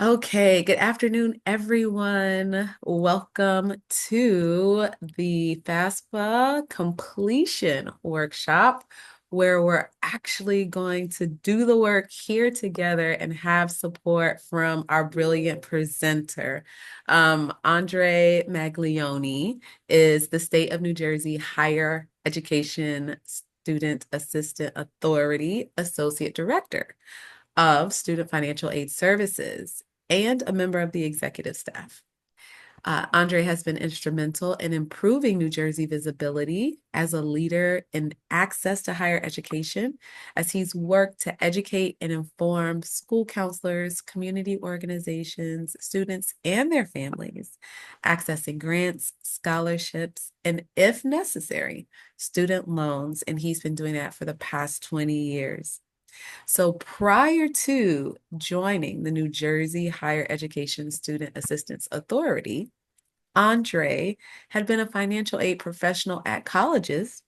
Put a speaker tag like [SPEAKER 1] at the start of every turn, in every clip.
[SPEAKER 1] Okay, good afternoon, everyone. Welcome to the FAFSA completion workshop, where we're actually going to do the work here together and have support from our brilliant presenter. Andre Maglione is the State of New Jersey Higher Education Student Assistant Authority Associate Director of Student Financial Aid Services and a member of the executive staff. Andre has been instrumental in improving New Jersey visibility as a leader in access to higher education, as he's worked to educate and inform school counselors, community organizations, students, and their families, accessing grants, scholarships, and if necessary, student loans. And he's been doing that for the past 20 years. So prior to joining the New Jersey Higher Education Student Assistance Authority, Andre had been a financial aid professional at colleges,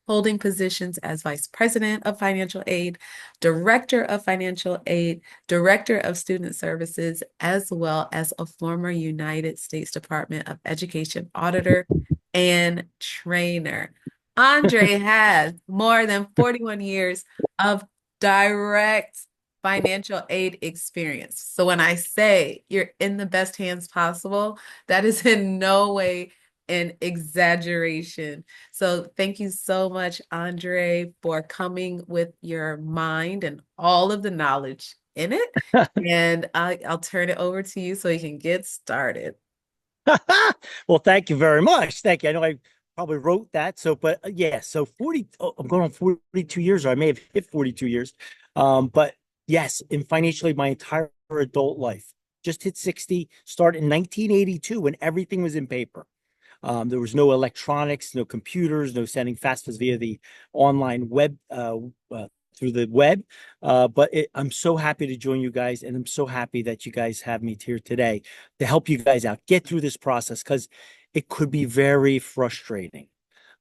[SPEAKER 1] holding positions as Vice President of Financial Aid, Director of Financial Aid, Director of Student Services, as well as a former United States Department of Education auditor and trainer. Andre has more than 41 years of direct financial aid experience. So when I say you're in the best hands possible, that is in no way an exaggeration. So thank you so much, Andre, for coming with your mind and all of the knowledge in it. And I'll turn it over to you so you can get started.
[SPEAKER 2] Well, thank you very much. Thank you. I know I probably wrote that. So, yeah, so 40, I'm going on 42 years, or I may have hit 42 years. But yes, in financially my entire adult life, just hit 60, started in 1982 when everything was in paper. There was no electronics, no computers, no sending FAFSAs via the online web, through the web. I'm so happy to join you guys, and I'm so happy that you guys have me here today to help you guys out, get through this process, because it could be very frustrating.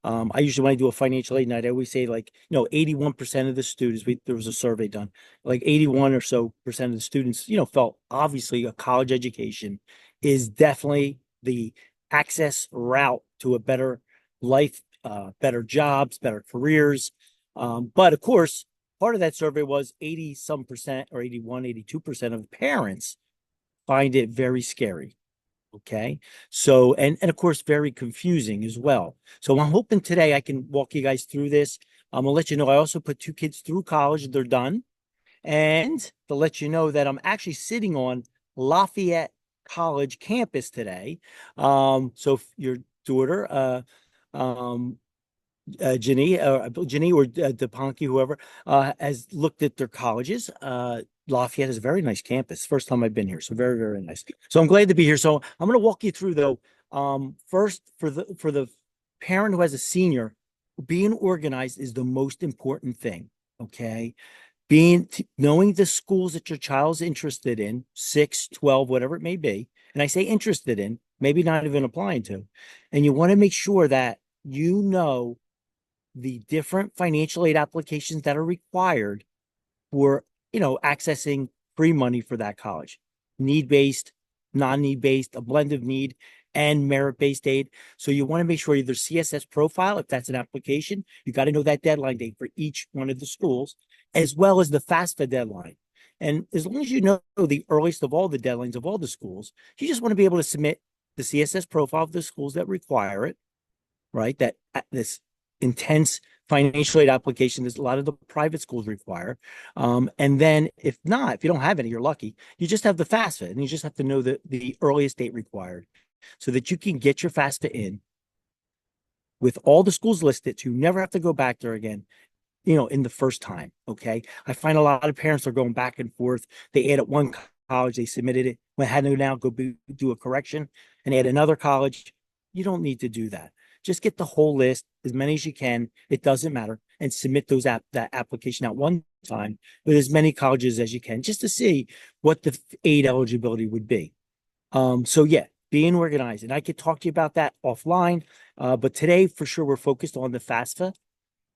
[SPEAKER 2] I usually, when I do a financial aid night, I always say, like, 81% of the students, there was a survey done, like 81 or so percent of the students, felt obviously a college education is definitely the access route to a better life, better jobs, better careers. But of course, part of that survey was 80 some percent, or 81, 82% of parents find it very scary. Okay. So, and of course, very confusing as well. So I'm hoping today I can walk you guys through this. I'm gonna let you know I also put two kids through college. They're done. And to let you know that I'm actually sitting on Lafayette College campus today. So if your daughter, um, Jenny or DePonke, whoever, has looked at their colleges. Lafayette is a very nice campus. First time I've been here, so very, very nice. So I'm glad to be here. So I'm going to walk you through, though. First, for the parent who has a senior, being organized is the most important thing. Okay, knowing the schools that your child's interested in, 6, 12, whatever it may be, and I say interested in, maybe not even applying to, and you want to make sure that you know the different financial aid applications that are required for, accessing free money for that college. Need-based, non-need-based, a blend of need and merit-based aid. So you want to make sure either CSS profile, if that's an application, you got to know that deadline date for each one of the schools, as well as the FAFSA deadline. And as long as you know the earliest of all the deadlines of all the schools, you just want to be able to submit the CSS profile of the schools that require it, right? That this intense financial aid application that a lot of the private schools require. And then if not, if you don't have any, you're lucky. You just have the FAFSA, and you just have to know the earliest date required so that you can get your FAFSA in with all the schools listed, so you never have to go back there again, in the first time. Okay. I find a lot of parents are going back and forth. They add at one college, they submitted it, when had to now do a correction and add another college. You don't need to do that. Just get the whole list, as many as you can. It doesn't matter, and submit that application at one time with as many colleges as you can, just to see what the aid eligibility would be. So yeah, being organized, and I could talk to you about that offline. But today, for sure, we're focused on the FAFSA,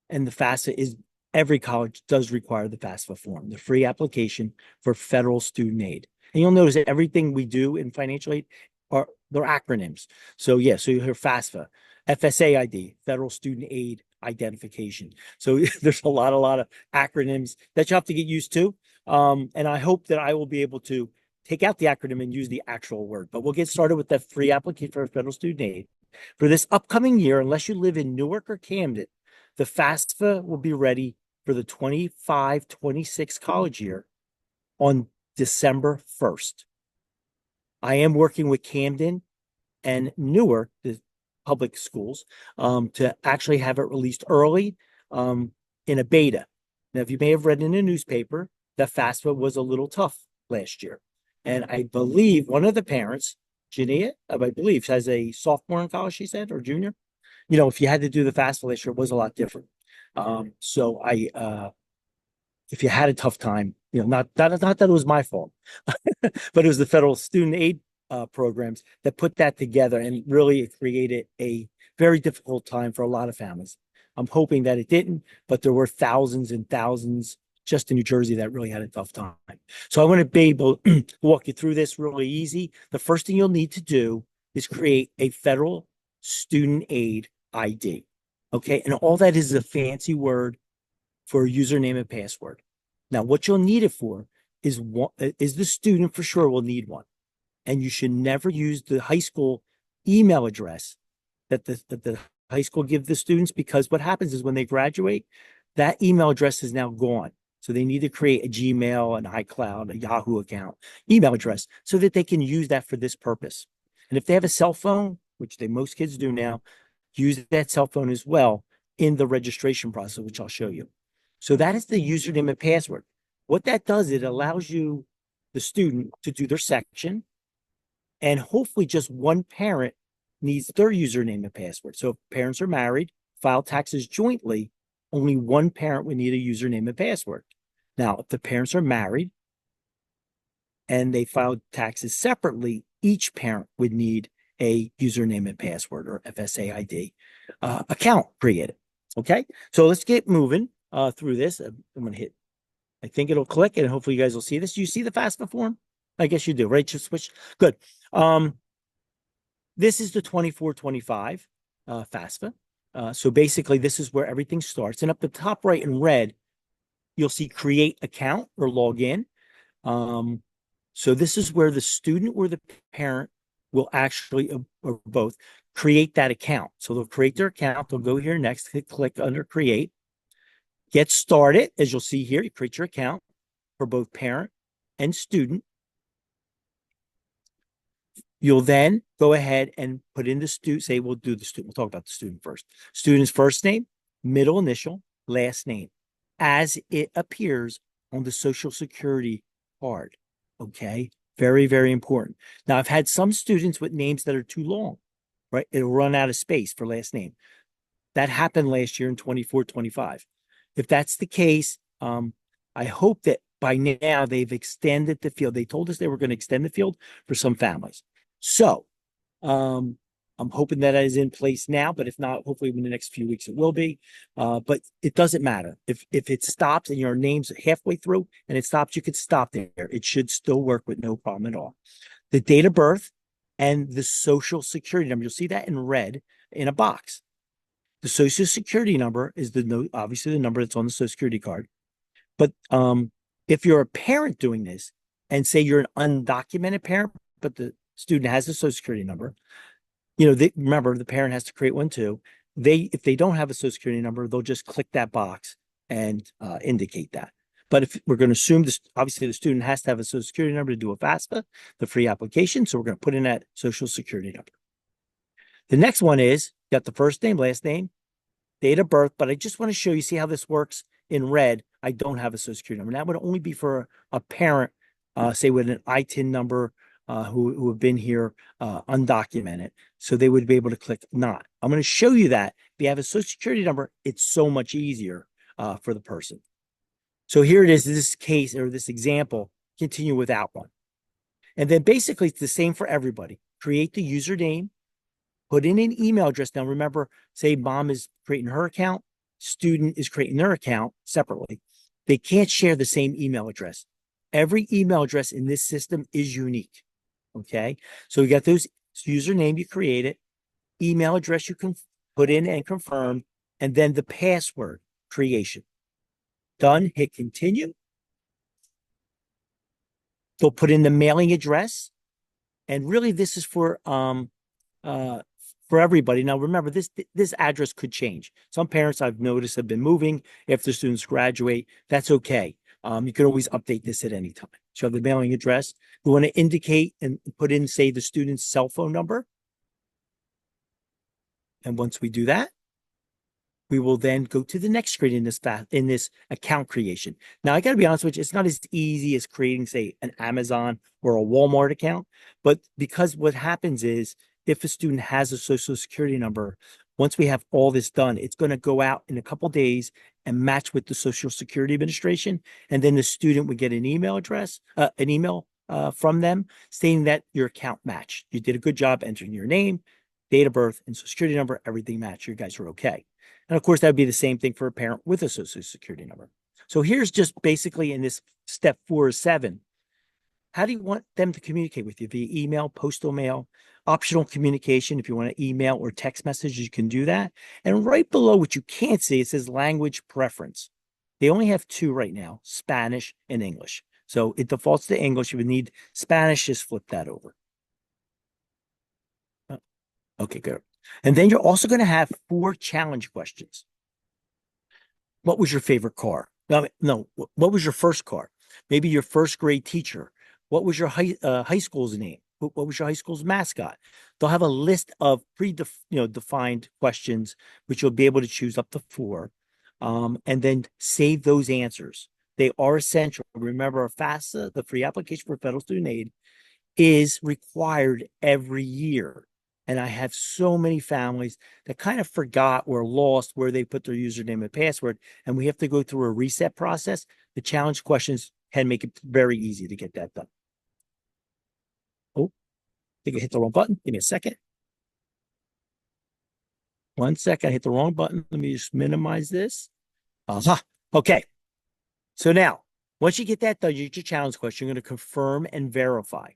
[SPEAKER 2] and the FAFSA is, every college does require the FAFSA form, the free application for federal student aid. And you'll notice that everything we do in financial aid are they're acronyms. So yeah, so you hear FAFSA, FSA ID, Federal Student Aid Identification. So there's a lot of acronyms that you have to get used to. And I hope that I will be able to take out the acronym and use the actual word. But we'll get started with the free application for federal student aid. For this upcoming year, unless you live in Newark or Camden, the FAFSA will be ready for the 25-26 college year on December 1st. I am working with Camden and Newark, the public schools, to actually have it released early in a beta. Now, if you may have read in a newspaper, that FAFSA was a little tough last year. And I believe one of the parents, Jania, I believe, has a sophomore in college, she said, or junior. If you had to do the FAFSA last year, it was a lot different. So if you had a tough time, not that it was my fault, but it was the federal student aid programs that put that together, and really it created a very difficult time for a lot of families. I'm hoping that it didn't, but there were thousands and thousands just in New Jersey that really had a tough time. So I want to be able to walk you through this really easy. The first thing you'll need to do is create a federal student aid ID. Okay. And all that is a fancy word for a username and password. Now, what you'll need it for is the student for sure will need one. And you should never use the high school email address that the high school give the students, because what happens is when they graduate, that email address is now gone. So they need to create a Gmail, an iCloud, a Yahoo account, email address, so that they can use that for this purpose. And if they have a cell phone, which most kids do now, use that cell phone as well in the registration process, which I'll show you. So that is the username and password. What that does, it allows you, the student, to do their section, and hopefully just one parent needs their username and password. So if parents are married, file taxes jointly, only one parent would need a username and password. Now, if the parents are married and they filed taxes separately, each parent would need a username and password, or FSA ID, account created. Okay, so let's get moving through this. I'm going to hit, I think it'll click, and hopefully you guys will see this. You see the FAFSA form? I guess you do, right? Just switch. Good. This is the 24-25 FAFSA. So basically, this is where everything starts. And up the top right in red, you'll see create account or log in. So this is where the student or the parent will actually, or both, create that account. So they'll create their account. They'll go here next, click under create. Get started. As you'll see here, you create your account for both parent and student. You'll then go ahead and put in the student, say we'll do the student. We'll talk about the student first. Student's first name, middle initial, last name, as it appears on the Social Security card. Okay, very, very important. Now, I've had some students with names that are too long, right? It'll run out of space for last name. That happened last year in 24-25. If that's the case, I hope that by now they've extended the field. They told us they were going to extend the field for some families. So I'm hoping that is in place now, but if not, hopefully in the next few weeks it will be. But it doesn't matter. If it stops and your name's halfway through and it stops, you could stop there. It should still work with no problem at all. The date of birth and the social security number, you'll see that in red in a box. The social security number is obviously the number that's on the social security card. But if you're a parent doing this, and say you're an undocumented parent, but the student has a social security number, remember the parent has to create one too. If they don't have a social security number, they'll just click that box and indicate that. But if we're going to assume this, obviously the student has to have a social security number to do a FAFSA, the free application. So we're going to put in that social security number. The next one is, got the first name, last name, date of birth, but I just want to show you, see how this works in red. I don't have a social security number. That would only be for a parent, say with an ITIN number, who have been here undocumented. So they would be able to click not. I'm going to show you that if you have a social security number, it's so much easier for the person. So here it is, this case or this example, continue without one. And then basically it's the same for everybody. Create the username, put in an email address. Now remember, say mom is creating her account, student is creating their account separately. They can't share the same email address. Every email address in this system is unique. Okay. So you got those username you created, email address you can put in and confirm, and then the password creation. Done. Hit continue. They'll put in the mailing address. And really, this is uh for everybody. Now, remember, this address could change. Some parents I've noticed have been moving after students graduate. That's okay. You can always update this at any time. So you have the mailing address. You want to indicate and put in, say, the student's cell phone number. And once we do that, we will then go to the next screen in this account creation. Now, I got to be honest with you, it's not as easy as creating, say, an Amazon or a Walmart account, but because what happens is if a student has a social security number, once we have all this done, it's going to go out in a couple days and match with the Social Security Administration, and then the student would get an email address, an email from them saying that your account matched. You did a good job entering your name, date of birth, and social security number. Everything matched. You guys are okay. And of course, that would be the same thing for a parent with a social security number. So here's just basically in this step 4 or 7. How do you want them to communicate with you? Via email, postal mail, optional communication. If you want to email or text message, you can do that. And right below what you can't see, it says language preference. They only have 2 right now, Spanish and English. So it defaults to English. If you need Spanish, just flip that over. Okay, good. And then you're also going to have 4 challenge questions. What was your favorite car? No, what was your first car? Maybe your first grade teacher. What was your high school's name? What was your high school's mascot? They'll have a list of defined questions, which you'll be able to choose up to 4, and then save those answers. They are essential. Remember, FAFSA, the free application for federal student aid, is required every year. And I have so many families that kind of forgot or lost where they put their username and password, and we have to go through a reset process. The challenge questions can make it very easy to get that done. Oh, I think I hit the wrong button. Give me a second. 1 second. I hit the wrong button. Let me just minimize this. Uh-huh. Okay. So now, once you get that done, you get your challenge question. You're going to confirm and verify.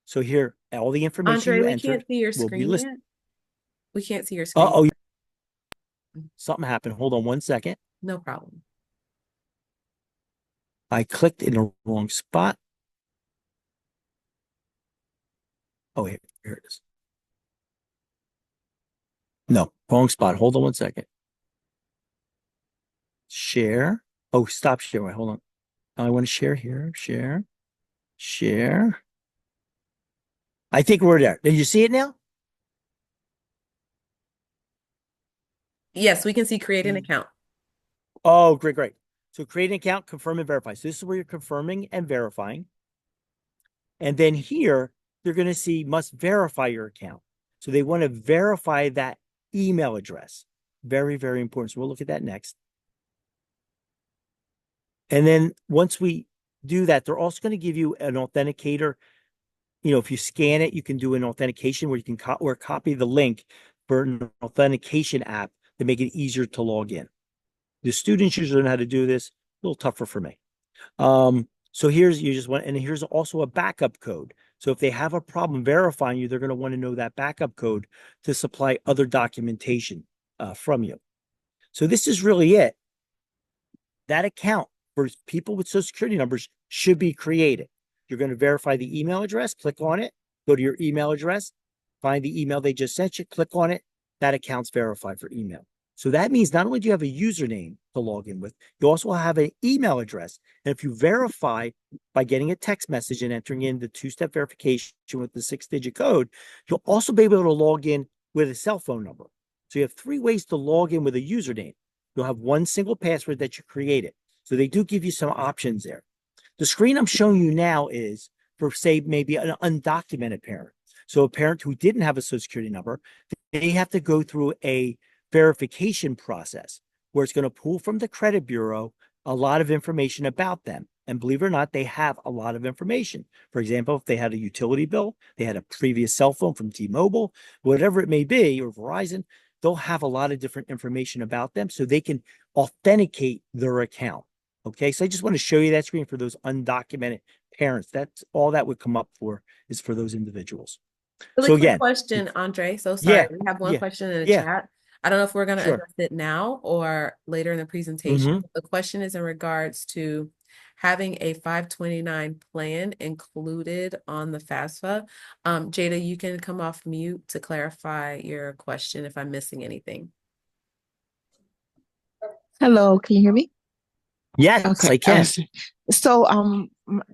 [SPEAKER 2] So here, all the information
[SPEAKER 1] Andre,
[SPEAKER 2] you
[SPEAKER 1] we can't
[SPEAKER 2] entered
[SPEAKER 1] see your
[SPEAKER 2] will be
[SPEAKER 1] screen
[SPEAKER 2] listed.
[SPEAKER 1] yet. We can't see your screen.
[SPEAKER 2] Oh, something happened. Hold on 1 second.
[SPEAKER 1] No problem.
[SPEAKER 2] I clicked in the wrong spot. Oh, here it is. No, wrong spot. Hold on 1 second. Share. Oh, stop share. Wait, hold on. I want to share here. Share. Share. I think we're there. Did you see it now?
[SPEAKER 1] Yes, we can see create an account.
[SPEAKER 2] Oh, great, great. So create an account, confirm and verify. So this is where you're confirming and verifying. And then here, you're going to see must verify your account. So they want to verify that email address. Very, very important. So we'll look at that next. And then once we do that, they're also going to give you an authenticator. If you scan it, you can do an authentication where you can copy the link for an authentication app to make it easier to log in. The students usually know how to do this. A little tougher for me. So here's also a backup code. So if they have a problem verifying you, they're going to want to know that backup code to supply other documentation from you. So this is really it. That account for people with social security numbers should be created. You're going to verify the email address, click on it, go to your email address, find the email they just sent you, click on it. That account's verified for email. So that means not only do you have a username to log in with, you also have an email address. And if you verify by getting a text message and entering in the 2-step verification with the 6-digit code, you'll also be able to log in with a cell phone number. So you have 3 ways to log in with a username. You'll have one single password that you created. So they do give you some options there. The screen I'm showing you now is for, say, maybe an undocumented parent. So a parent who didn't have a social security number, they have to go through a verification process where it's going to pull from the credit bureau a lot of information about them. And believe it or not, they have a lot of information. For example, if they had a utility bill, they had a previous cell phone from T-Mobile, whatever it may be, or Verizon, they'll have a lot of different information about them so they can authenticate their account. Okay, so I just want to show you that screen for those undocumented parents. That's all that would come up for is for those individuals.
[SPEAKER 1] Really
[SPEAKER 2] So
[SPEAKER 1] quick
[SPEAKER 2] again,
[SPEAKER 1] question, Andre. So sorry.
[SPEAKER 2] yeah,
[SPEAKER 1] We have one
[SPEAKER 2] yeah,
[SPEAKER 1] question in the
[SPEAKER 2] yeah,
[SPEAKER 1] chat. I don't know if we're going to
[SPEAKER 2] sure.
[SPEAKER 1] address it now or later in the presentation.
[SPEAKER 2] Hmm.
[SPEAKER 1] The question is in regards to having a 529 plan included on the FAFSA. Jada, you can come off mute to clarify your question if I'm missing anything.
[SPEAKER 3] Hello, can you hear me?
[SPEAKER 2] Yes,
[SPEAKER 3] Okay.
[SPEAKER 2] I can.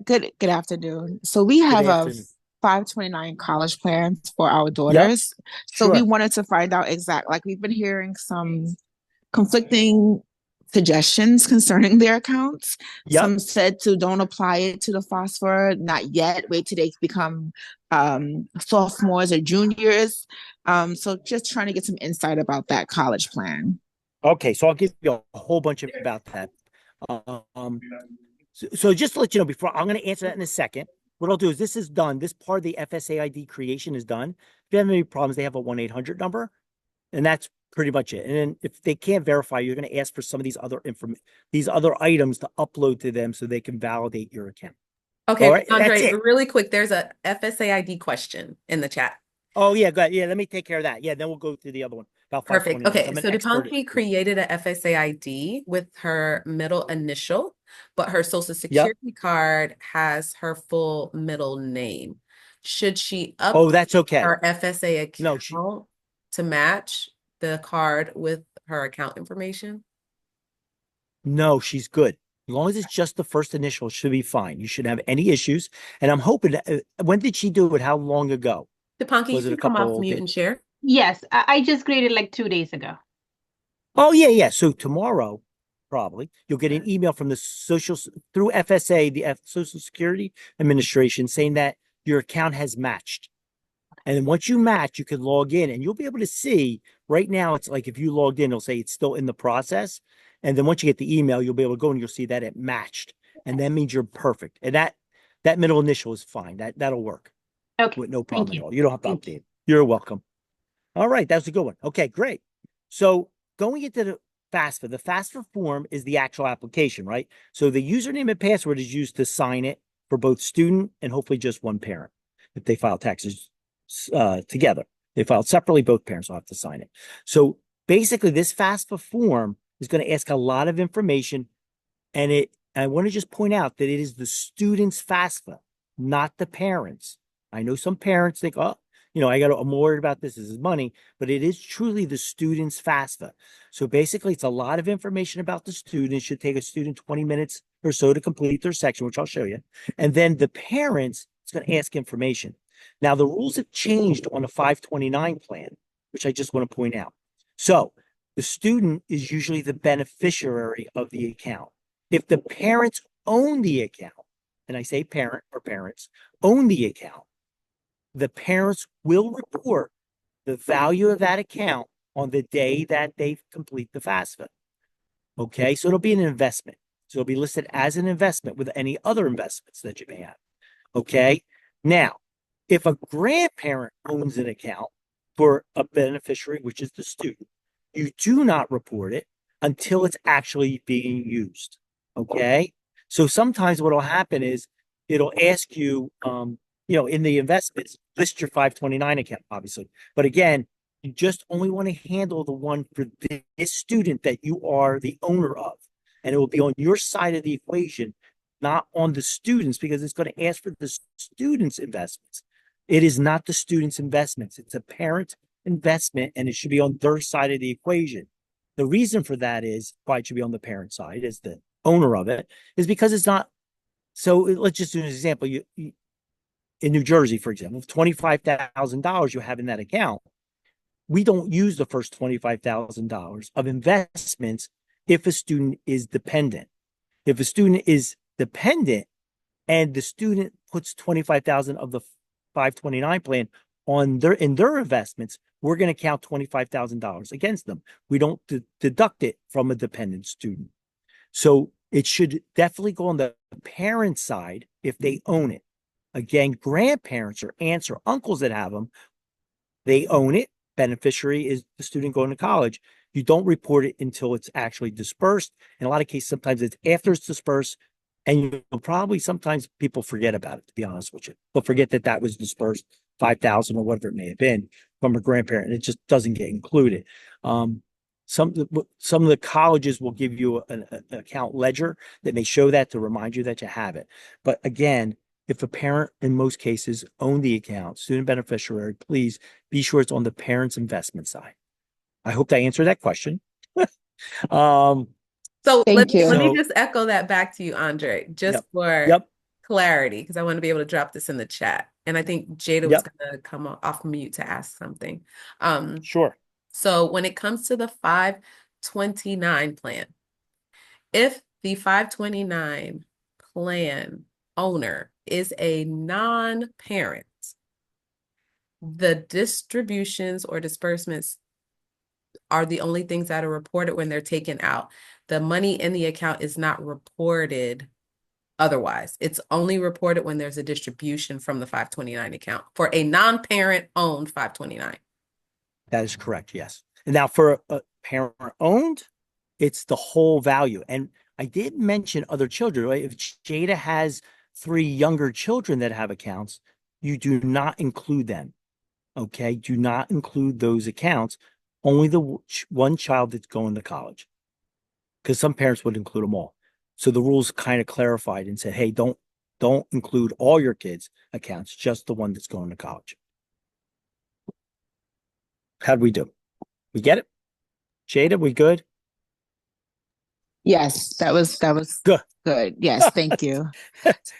[SPEAKER 3] Good afternoon. So we
[SPEAKER 2] Good
[SPEAKER 3] have a
[SPEAKER 2] afternoon.
[SPEAKER 3] 529 college plans for our
[SPEAKER 2] Yep,
[SPEAKER 3] daughters. So we
[SPEAKER 2] sure.
[SPEAKER 3] wanted to find out like we've been hearing some conflicting suggestions concerning their accounts.
[SPEAKER 2] Yep.
[SPEAKER 3] Some said to don't apply it to the phosphor, not yet. Wait till they become sophomores or juniors. So just trying to get some insight about that college plan.
[SPEAKER 2] Okay, so I'll give you a whole bunch about that. Um, so just to let you know, before I'm going to answer that in a second. What I'll do is this is done. This part of the FSAID creation is done. If you have any problems, they have a 1-800 number, and that's pretty much it. And then if they can't verify, you're going to ask for some of these other items to upload to them so they can validate your account. All
[SPEAKER 1] Okay,
[SPEAKER 2] right, that's
[SPEAKER 1] Andre,
[SPEAKER 2] it.
[SPEAKER 1] really quick, there's a FSAID question in the chat.
[SPEAKER 2] Oh yeah, go ahead. Yeah, let me take care of that. Yeah, then we'll go through the other one about
[SPEAKER 1] Perfect.
[SPEAKER 2] 529. So
[SPEAKER 1] Okay,
[SPEAKER 2] I'm an
[SPEAKER 1] so
[SPEAKER 2] expert.
[SPEAKER 1] Dipanki created a FSA ID with her middle initial, but her social
[SPEAKER 2] Yep.
[SPEAKER 1] security card has her full middle name. Should she
[SPEAKER 2] Oh,
[SPEAKER 1] update
[SPEAKER 2] that's okay.
[SPEAKER 1] her FSA
[SPEAKER 2] No,
[SPEAKER 1] account to match the card with her account information?
[SPEAKER 2] no, she's good. As long as it's just the first initial, it should be fine. You shouldn't have any issues. And I'm hoping when did she do it? How long ago?
[SPEAKER 1] Dipanki, you
[SPEAKER 2] Was it a
[SPEAKER 1] can come off
[SPEAKER 2] couple
[SPEAKER 1] mute
[SPEAKER 2] days?
[SPEAKER 1] and share.
[SPEAKER 4] Yes, I just created like 2 days ago.
[SPEAKER 2] Oh, yeah, yeah. So tomorrow, probably, you'll get an email from the through FSA, the Social Security Administration, saying that your account has matched. And then once you match, you can log in and you'll be able to see right now. It's like if you logged in, it'll say it's still in the process. And then once you get the email, you'll be able to go and you'll see that it matched. And that means you're perfect. And that middle initial is fine. That'll work
[SPEAKER 4] Okay,
[SPEAKER 2] with no
[SPEAKER 4] thank
[SPEAKER 2] problem at
[SPEAKER 4] you.
[SPEAKER 2] all. You don't have to
[SPEAKER 4] Thank you.
[SPEAKER 2] update. You're welcome. All right, that's a good one. Okay, great. So going into the FAFSA form is the actual application, right? So the username and password is used to sign it for both student and hopefully just one parent. If they file taxes together, they filed separately, both parents will have to sign it. So basically, this FAFSA form is going to ask a lot of information, and I want to just point out that it is the student's FAFSA, not the parents. I know some parents think, oh, I'm worried about this is money, but it is truly the student's FAFSA. So basically, it's a lot of information about the student. It should take a student 20 minutes or so to complete their section, which I'll show you. And then the parents, it's going to ask information. Now, the rules have changed on the 529 plan, which I just want to point out. So the student is usually the beneficiary of the account. If the parents own the account, and I say parent or parents own the account, the parents will report the value of that account on the day that they complete the FAFSA. Okay, so it'll be an investment. So it'll be listed as an investment with any other investments that you may have. Okay, now if a grandparent owns an account for a beneficiary, which is the student, you do not report it until it's actually being used. Okay. So sometimes what will happen is it'll ask you, in the investments, list your 529 account, obviously. But again, you just only want to handle the one for this student that you are the owner of. And it will be on your side of the equation, not on the students, because it's going to ask for the students' investments. It is not the students' investments. It's a parent investment, and it should be on their side of the equation. The reason for that is why it should be on the parent side, as the owner of it, is because it's not. So let's just do an example. You in New Jersey, for example, if $25,000 you have in that account, we don't use the first $25,000 of investments if a student is dependent. If a student is dependent and the student puts 25,000 of the 529 plan on their investments, we're going to count $25,000 against them. We don't deduct it from a dependent student. So it should definitely go on the parent side if they own it. Again, grandparents or aunts or uncles that have them, they own it. beneficiary is the student going to college. You don't report it until it's actually dispersed. In a lot of cases, sometimes it's after it's dispersed, and you'll probably sometimes people forget about it, to be honest with you. They'll forget that that was dispersed 5,000 or whatever it may have been from a grandparent, and it just doesn't get included. Some of the colleges will give you an account ledger that may show that to remind you that you have it. But again, if a parent in most cases own the account, student beneficiary, please be sure it's on the parent's investment side. I hope that answered that question. um,
[SPEAKER 1] So
[SPEAKER 3] Thank you.
[SPEAKER 1] let me
[SPEAKER 2] so
[SPEAKER 1] just echo that back to you, Andre, just
[SPEAKER 2] yep,
[SPEAKER 1] for
[SPEAKER 2] yep,
[SPEAKER 1] clarity, because I want to be able to drop this in the chat. And I think Jada was
[SPEAKER 2] yep,
[SPEAKER 1] going to come off mute to ask something.
[SPEAKER 2] sure.
[SPEAKER 1] So when it comes to the 529 plan, if the 529 plan owner is a non-parent, the distributions or disbursements are the only things that are reported when they're taken out. The money in the account is not reported otherwise. It's only reported when there's a distribution from the 529 account for a non-parent owned 529.
[SPEAKER 2] That is correct. Yes. And now for a parent owned, it's the whole value. And I did mention other children, right? If Jada has 3 younger children that have accounts, you do not include them. Okay. Do not include those accounts. Only the one child that's going to college, because some parents would include them all. So the rules kind of clarified and said, hey, don't include all your kids' accounts, just the one that's going to college. How'd we do? We get it? Jada, we good?
[SPEAKER 3] Yes, that was
[SPEAKER 2] Good.
[SPEAKER 3] good. Yes, thank you.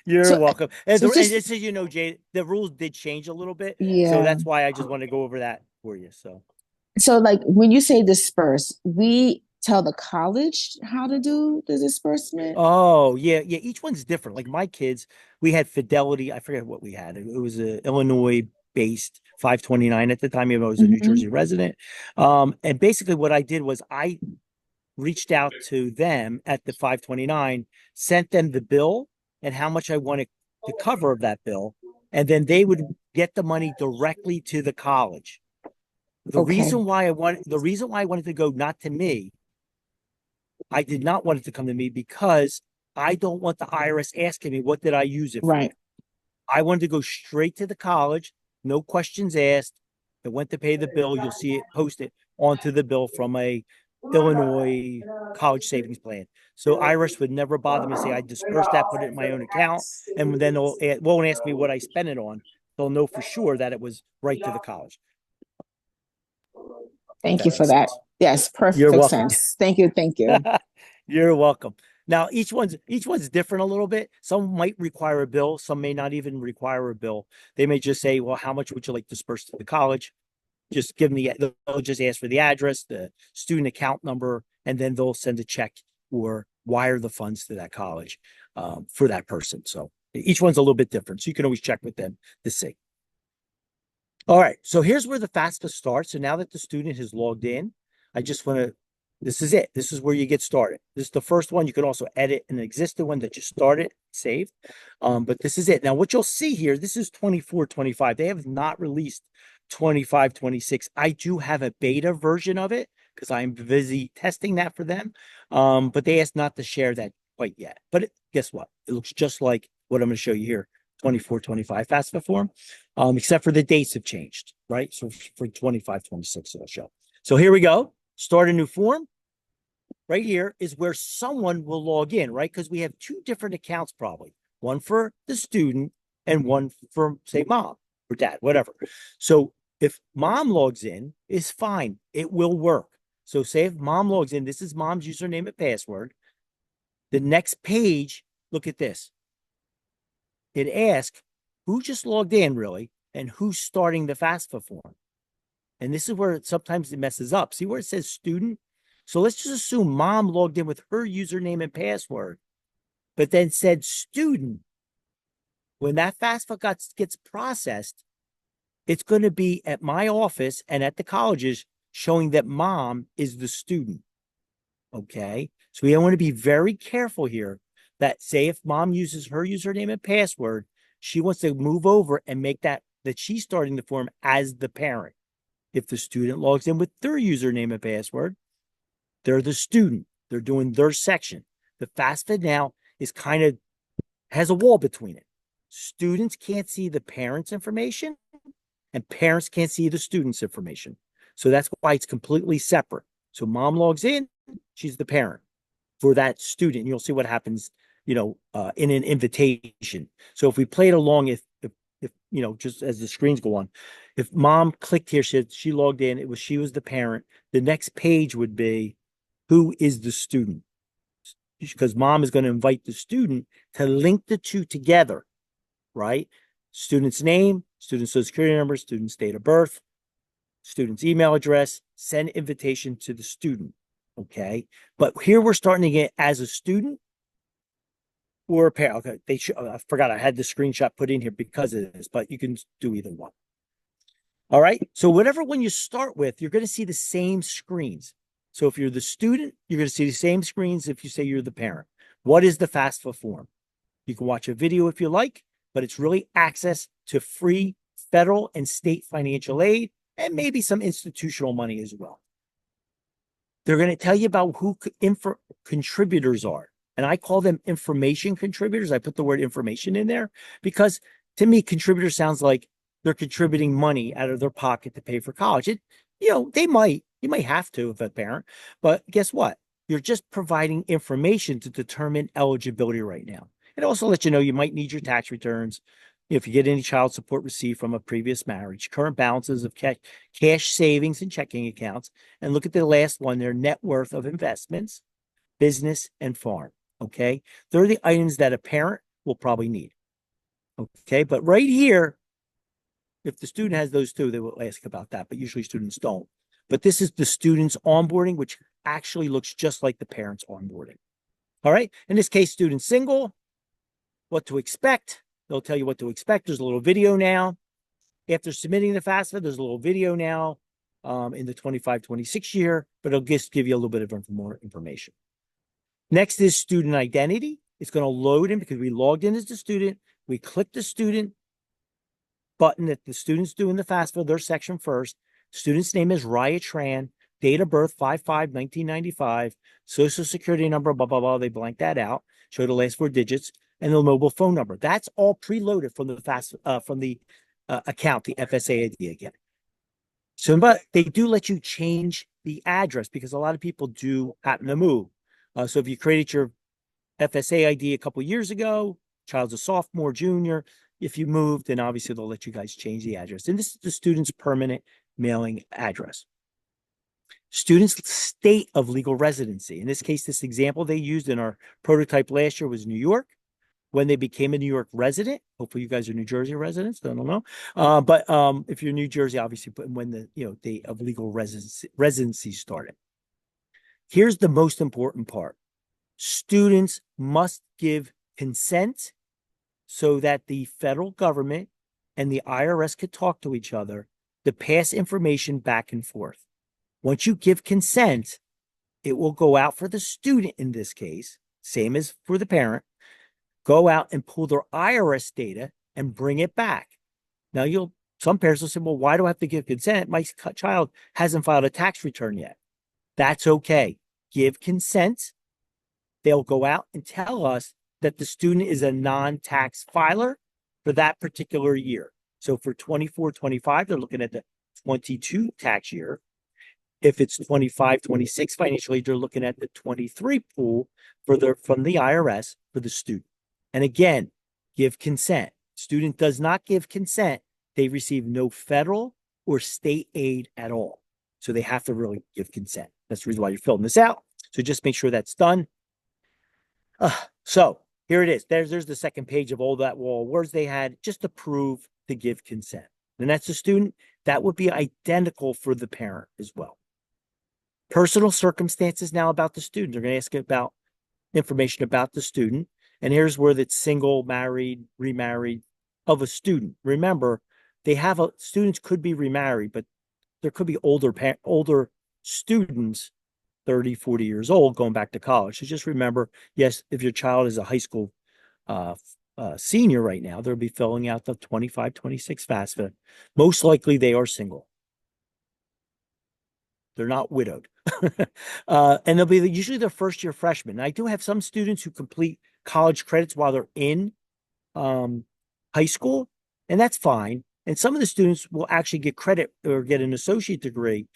[SPEAKER 2] You're
[SPEAKER 3] So
[SPEAKER 2] welcome. And,
[SPEAKER 3] so
[SPEAKER 2] and
[SPEAKER 3] just
[SPEAKER 2] just so you know, Jada, the rules did change a little bit. So
[SPEAKER 3] yeah.
[SPEAKER 2] that's why I just want to go over that for you. So
[SPEAKER 3] So like when you say disperse, we tell the college how to do the disbursement.
[SPEAKER 2] oh yeah. Each one's different. Like my kids, we had Fidelity. I forget what we had. It was a Illinois based 529 at the time, even though I was a New
[SPEAKER 3] Hmm.
[SPEAKER 2] Jersey resident. And basically what I did was I reached out to them at the 529, sent them the bill and how much I wanted to cover of that bill. And then they would get the money directly to the college.
[SPEAKER 3] Okay,
[SPEAKER 2] The reason why I wanted to go not to me, I did not want it to come to me because I don't want the IRS asking me what did I use it for.
[SPEAKER 3] right.
[SPEAKER 2] I wanted to go straight to the college, no questions asked. I went to pay the bill. You'll see it posted onto the bill from a Illinois college savings plan. So IRS would never bother me and say I dispersed that, put it in my own account, and then won't ask me what I spent it on. They'll know for sure that it was right to the college. If
[SPEAKER 3] Thank you
[SPEAKER 2] that
[SPEAKER 3] for
[SPEAKER 2] makes
[SPEAKER 3] that.
[SPEAKER 2] sense.
[SPEAKER 3] Yes,
[SPEAKER 2] You're
[SPEAKER 3] perfect
[SPEAKER 2] welcome.
[SPEAKER 3] sense. Thank you, thank you.
[SPEAKER 2] You're welcome. Now each one's different a little bit. Some might require a bill, some may not even require a bill. They may just say, well, how much would you like dispersed to the college? Just give them they'll just ask for the address, the student account number, and then they'll send a check or wire the funds to that college for that person. So each one's a little bit different. So you can always check with them to see. All right. So here's where the FAFSA starts. So now that the student has logged in, I just want to, this is it. This is where you get started. This is the first one. You can also edit an existing one that you started, saved. But this is it. Now, what you'll see here, this is 24, 25. They have not released 25, 26. I do have a beta version of it because I'm busy testing that for them. But they asked not to share that quite yet. But guess what? It looks just like what I'm going to show you here, 24, 25 FAFSA form. Except for the dates have changed, right? So for 25, 26, it'll show. So here we go. Start a new form. Right here is where someone will log in, right? Because we have 2 different accounts probably. One for the student and one for, say, mom or dad, whatever. So if mom logs in, is fine. It will work. So say if mom logs in, this is mom's username and password. The next page, look at this. It asks who just logged in really and who's starting the FAFSA form. And this is where sometimes it messes up. See where it says student? So let's just assume mom logged in with her username and password, but then said student. When that FAFSA gets processed, it's going to be at my office and at the colleges showing that mom is the student. Okay. So we want to be very careful here that say if mom uses her username and password, she wants to move over and make that she's starting the form as the parent. If the student logs in with their username and password, they're the student. They're doing their section. The FAFSA now is kind of has a wall between it. Students can't see the parents' information, and parents can't see the students' information. So that's why it's completely separate. So mom logs in, she's the parent for that student. You'll see what happens, in an invitation. So if we played along, if just as the screens go on, if mom clicked here, she logged in, she was the parent. The next page would be, who is the student? Because mom is going to invite the student to link the two together, right? Student's name, student's social security number, student's date of birth, student's email address, send invitation to the student. Okay. But here we're starting to get as a student or a parent. Okay. I forgot I had the screenshot put in here because of this, but you can do either one. All right. So whatever one you start with, you're going to see the same screens. So if you're the student, you're going to see the same screens if you say you're the parent. What is the FAFSA form? You can watch a video if you like, but it's really access to free federal and state financial aid and maybe some institutional money as well. They're going to tell you about who contributors are. And I call them information contributors. I put the word information in there because to me, contributor sounds like they're contributing money out of their pocket to pay for college. You might have to if a parent, but guess what? You're just providing information to determine eligibility right now. It also lets you know you might need your tax returns. If you get any child support received from a previous marriage, current balances of cash savings and checking accounts, and look at the last one, their net worth of investments, business, and farm. Okay. They're the items that a parent will probably need. Okay. But right here, if the student has those two, they will ask about that, but usually students don't. But this is the student's onboarding, which actually looks just like the parent's onboarding. All right. In this case, student single, what to expect. They'll tell you what to expect. There's a little video now. After submitting the FAFSA, there's a little video now in the 25-26 year, but it'll just give you a little bit of more information. Next is student identity. It's going to load in because we logged in as the student. We click the student button that the student's doing the FAFSA, their section first. Student's name is Raya Tran, date of birth 5/5/1995, social security number, blah, blah, blah. They blank that out, show the last 4 digits, and the mobile phone number. That's all preloaded from the account, the FSA ID again. So, but they do let you change the address because a lot of people do happen to move. So if you created your FSA ID a couple years ago, child's a sophomore, junior, if you moved, then obviously they'll let you guys change the address. And this is the student's permanent mailing address. Student's state of legal residency. In this case, this example they used in our prototype last year was New York. When they became a New York resident, hopefully you guys are New Jersey residents. I don't know, but if you're New Jersey, obviously put when the date of legal residency started. Here's the most important part: students must give consent so that the federal government and the IRS could talk to each other to pass information back and forth. Once you give consent, it will go out for the student in this case, same as for the parent, go out and pull their IRS data and bring it back. Now some parents will say, well, why do I have to give consent? My child hasn't filed a tax return yet. That's okay. Give consent. They'll go out and tell us that the student is a non-tax filer for that particular year. So for 24-25, they're looking at the 22 tax year. If it's 25-26 financially, they're looking at the 23 pool from the IRS for the student. And again, give consent. Student does not give consent, they receive no federal or state aid at all. So they have to really give consent. That's the reason why you're filling this out. So just make sure that's done. So here it is. There's the second page of all that wall words they had just to prove to give consent. And that's the student. That would be identical for the parent as well. Personal circumstances now about the student. They're going to ask about information about the student. And here's where that's single, married, remarried of a student. Remember, students could be remarried, but there could be older students, 30, 40 years old, going back to college. So just remember, yes, if your child is a high school senior right now, they'll be filling out the 25-26 FAFSA. Most likely they are single. They're not widowed. And they'll be usually their first year freshmen. I do have some students who complete college credits while they're in high school, and that's fine. And some of the students will actually get credit or get an associate degree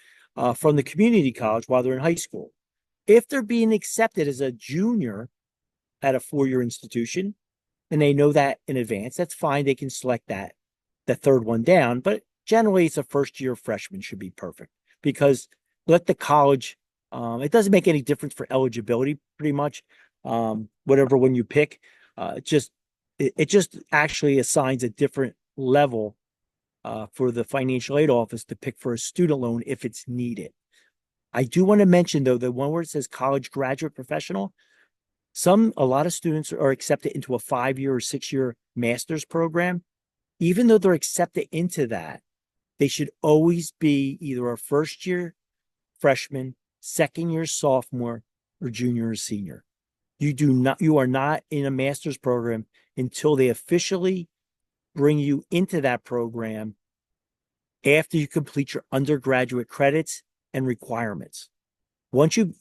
[SPEAKER 2] from the community college while they're in high school. If they're being accepted as a junior at a four-year institution, and they know that in advance, that's fine. They can select that, the third one down. But generally, it's a first-year freshman should be perfect because let the college, it doesn't make any difference for eligibility pretty much. Whatever one you pick, it just actually assigns a different level for the financial aid office to pick for a student loan if it's needed. I do want to mention, though, the one where it says college graduate professional, a lot of students are accepted into a 5-year or 6-year master's program. Even though they're accepted into that, they should always be either a first year freshman, second year sophomore, or junior or senior. You are not in a master's program until they officially bring you into that program after you complete your undergraduate credits and requirements. Once you,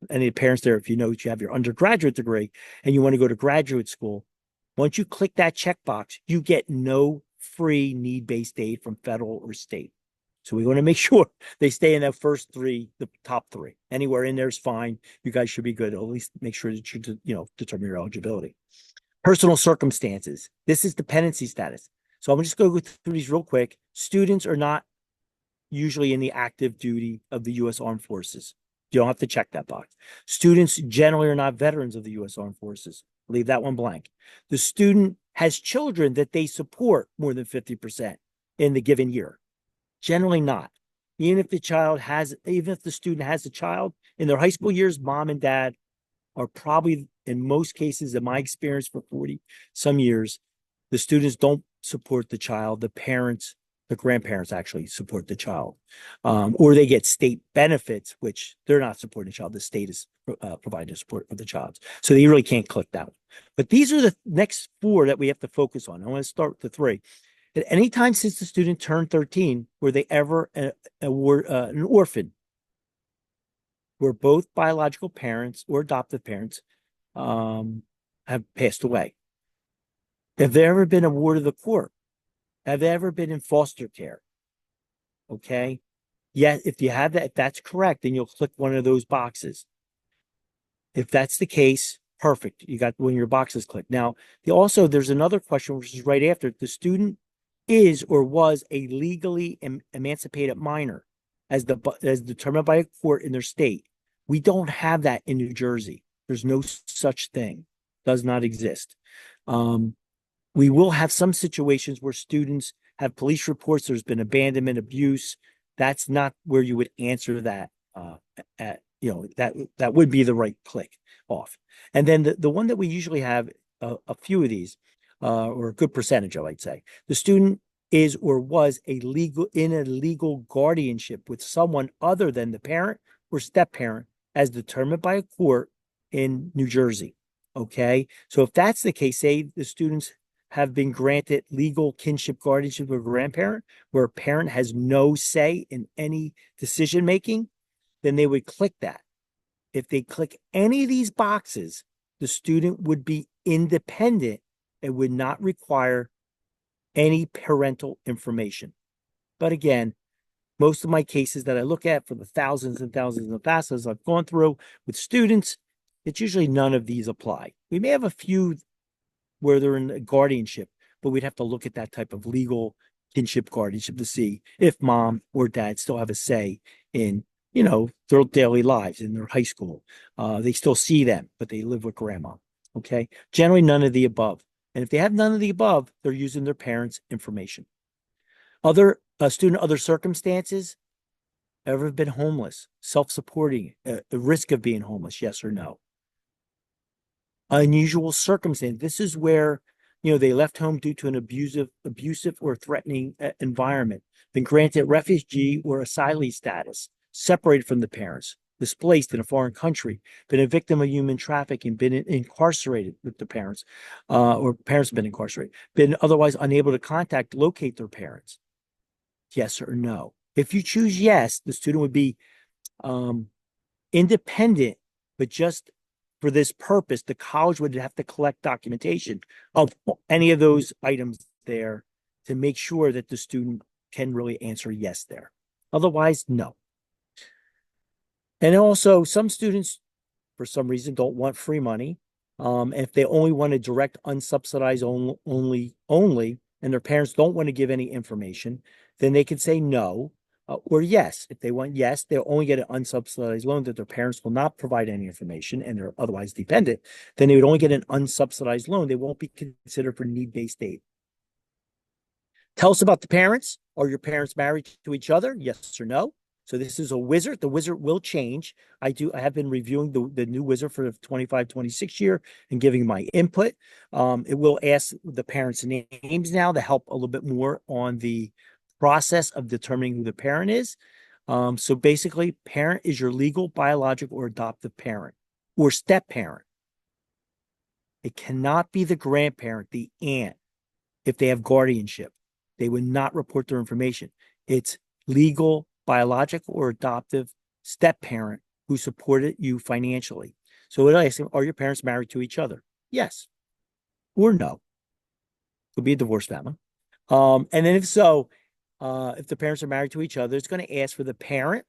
[SPEAKER 2] and the parents there, if you know that you have your undergraduate degree and you want to go to graduate school, once you click that checkbox, you get no free need-based aid from federal or state. So we want to make sure they stay in that first three, the top three. Anywhere in there is fine. You guys should be good. At least make sure that you determine your eligibility. Personal circumstances. This is dependency status. So I'm just going to go through these real quick. Students are not usually in the active duty of the U.S. Armed Forces. You don't have to check that box. Students generally are not veterans of the U.S. Armed Forces. Leave that one blank. The student has children that they support more than 50% in the given year. Generally not. Even if the student has a child in their high school years, mom and dad are probably, in most cases, in my experience for 40 some years, the students don't support the child. The grandparents actually support the child, or they get state benefits, which they're not supporting the child. The state is providing support for the child. So they really can't click that one. But these are the next four that we have to focus on. I want to start with the three. At any time since the student turned 13, were they ever an orphan, where both biological parents or adoptive parents have passed away? Have they ever been a ward of the court? Have they ever been in foster care? Okay. Yeah, if you have that, if that's correct, then you'll click one of those boxes. If that's the case, perfect. You got one of your boxes clicked. Now, there's another question, which is right after. The student is or was a legally emancipated minor as determined by a court in their state. We don't have that in New Jersey. There's no such thing. Does not exist. We will have some situations where students have police reports. There's been abandonment, abuse. That's not where you would answer that. That would be the right click off. And then the one that we usually have a few of these, or a good percentage of, I'd say, the student is or was in a legal guardianship with someone other than the parent or step parent, as determined by a court in New Jersey. Okay, so if that's the case, say the students have been granted legal kinship guardianship with a grandparent, where a parent has no say in any decision making, then they would click that. If they click any of these boxes, the student would be independent and would not require any parental information. But again, most of my cases that I look at for the thousands and thousands of FAFSAs I've gone through with students, it's usually none of these apply. We may have a few where they're in a guardianship, but we'd have to look at that type of legal kinship guardianship to see if mom or dad still have a say in, their daily lives in their high school. They still see them, but they live with grandma. Okay. Generally none of the above. And if they have none of the above, they're using their parents' information. Other circumstances, ever been homeless, self-supporting, the risk of being homeless, yes or no? Unusual circumstance. This is where, they left home due to an abusive or threatening environment, been granted refugee or asylee status, separated from the parents, displaced in a foreign country, been a victim of human trafficking, been incarcerated with the parents, or parents have been incarcerated, been otherwise unable to locate their parents. Yes or no? If you choose yes, the student would be independent, but just for this purpose, the college would have to collect documentation of any of those items there to make sure that the student can really answer yes there. Otherwise, no. And also, some students, for some reason, don't want free money. And if they only want a direct unsubsidized only, and their parents don't want to give any information, then they can say no or yes. If they want yes, they'll only get an unsubsidized loan that their parents will not provide any information and they're otherwise dependent. Then they would only get an unsubsidized loan. They won't be considered for need-based aid. Tell us about the parents. Are your parents married to each other? Yes or no? So this is a wizard. The wizard will change. I have been reviewing the new wizard for the 25-26 year and giving my input. It will ask the parents' names now to help a little bit more on the process of determining who the parent is. So basically, parent is your legal, biological, or adoptive parent or step parent. It cannot be the grandparent, the aunt, if they have guardianship. They would not report their information. It's legal, biological, or adoptive step parent who supported you financially. So what I ask them, are your parents married to each other? Yes or no. Could be a divorced family. And then if so, if the parents are married to each other, it's going to ask for the parent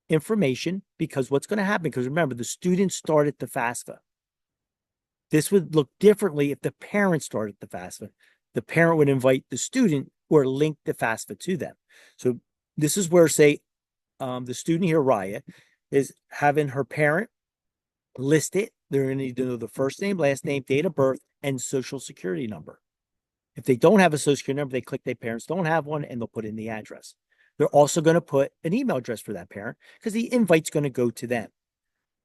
[SPEAKER 2] information because what's going to happen, because remember, the student started the FAFSA. This would look differently if the parent started the FAFSA. The parent would invite the student or link the FAFSA to them. So this is where, say, the student here, Raya, is having her parent list it. They're going to need to know the first name, last name, date of birth, and social security number. If they don't have a social security number, they click their parents don't have one, and they'll put in the address. They're also going to put an email address for that parent because the invite's going to go to them.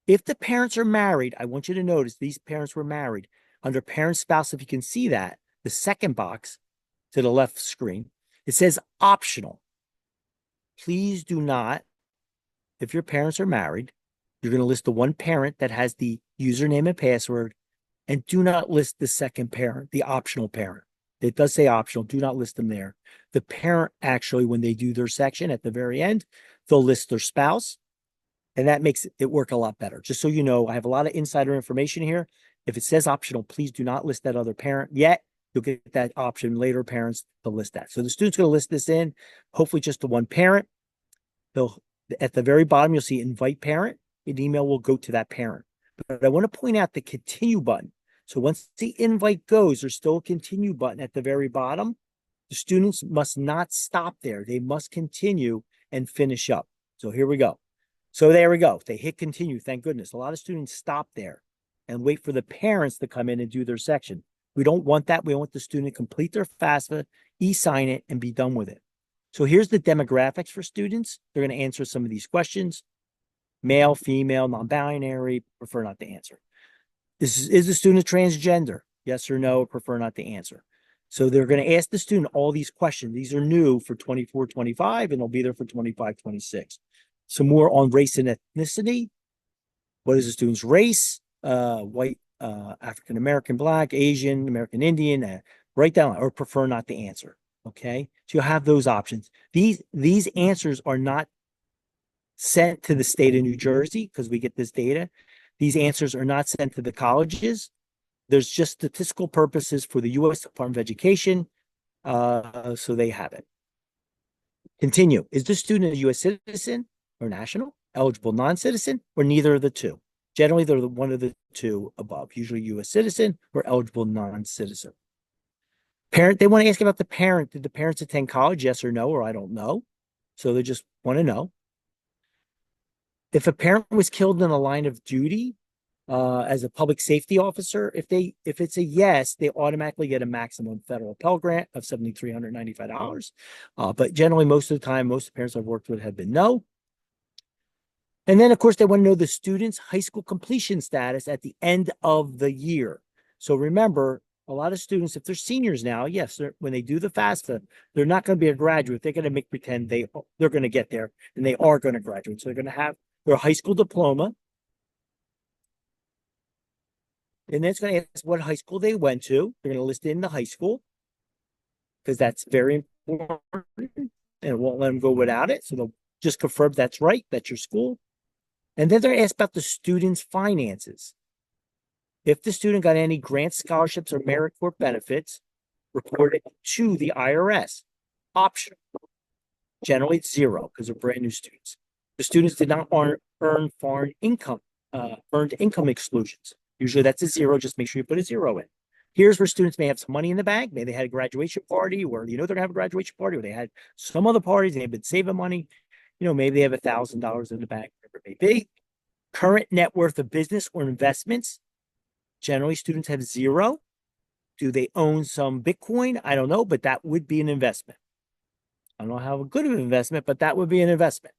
[SPEAKER 2] If the parents are married, I want you to notice these parents were married. Under parent spouse, if you can see that, the second box to the left screen, it says optional. Please do not, if your parents are married, you're going to list the one parent that has the username and password, and do not list the second parent, the optional parent. It does say optional. Do not list them there. The parent actually, when they do their section at the very end, they'll list their spouse, and that makes it work a lot better. Just so you know, I have a lot of insider information here. If it says optional, please do not list that other parent yet. You'll get that option later, parents, to list that. So the student's going to list this in, hopefully just the one parent. They'll, at the very bottom, you'll see invite parent. An email will go to that parent. But I want to point out the continue button. So once the invite goes, there's still a continue button at the very bottom. The students must not stop there. They must continue and finish up. So here we go. So there we go. They hit continue. Thank goodness. A lot of students stop there and wait for the parents to come in and do their section. We don't want that. We want the student to complete their FAFSA, e-sign it, and be done with it. So here's the demographics for students. They're going to answer some of these questions. Male, female, non-binary, prefer not to answer. Is the student transgender? Yes or no, prefer not to answer. So they're going to ask the student all these questions. These are new for 24-25, and they'll be there for 25-26. Some more on race and ethnicity. What is the student's race? White, African American, Black, Asian, American Indian. Write down or prefer not to answer. Okay, so you'll have those options. These answers are not sent to the state of New Jersey because we get this data. These answers are not sent to the colleges. There's just statistical purposes for the U.S. Department of Education, so they have it. Continue. Is the student a U.S. citizen or national, eligible non-citizen, or neither of the two? Generally, they're one of the two above, usually U.S. citizen or eligible non-citizen. Parent, they want to ask about the parent. Did the parents attend college? Yes or no, or I don't know. So they just want to know. If a parent was killed in the line of duty as a public safety officer, if it's a yes, they automatically get a maximum federal Pell Grant of $7,395. But generally, most of the time, most of the parents I've worked with have been no. And then, of course, they want to know the student's high school completion status at the end of the year. So remember, a lot of students, if they're seniors now, yes, when they do the FAFSA, they're not going to be a graduate. They're going to make pretend they're going to get there, and they are going to graduate. So they're going to have their high school diploma. And then it's going to ask what high school they went to. They're going to list in the high school because that's very important. and it won't let them go without it. So they'll just confirm that's right, that's your school. And then they're asked about the student's finances. If the student got any grants, scholarships, or AmeriCorps benefits, report it to the IRS. Optional. Generally, it's zero because they're brand new students. The students did not earn foreign income, earned income exclusions. Usually that's a zero. Just make sure you put a zero in. Here's where students may have some money in the bank. Maybe they had a graduation party, or they're gonna have a graduation party, or they had some other parties. They've been saving money. Maybe they have $1,000 in the bank, whatever it may be. Current net worth of business or investments. Generally, students have zero. Do they own some Bitcoin? I don't know, but that would be an investment. I don't know how good of an investment, but that would be an investment.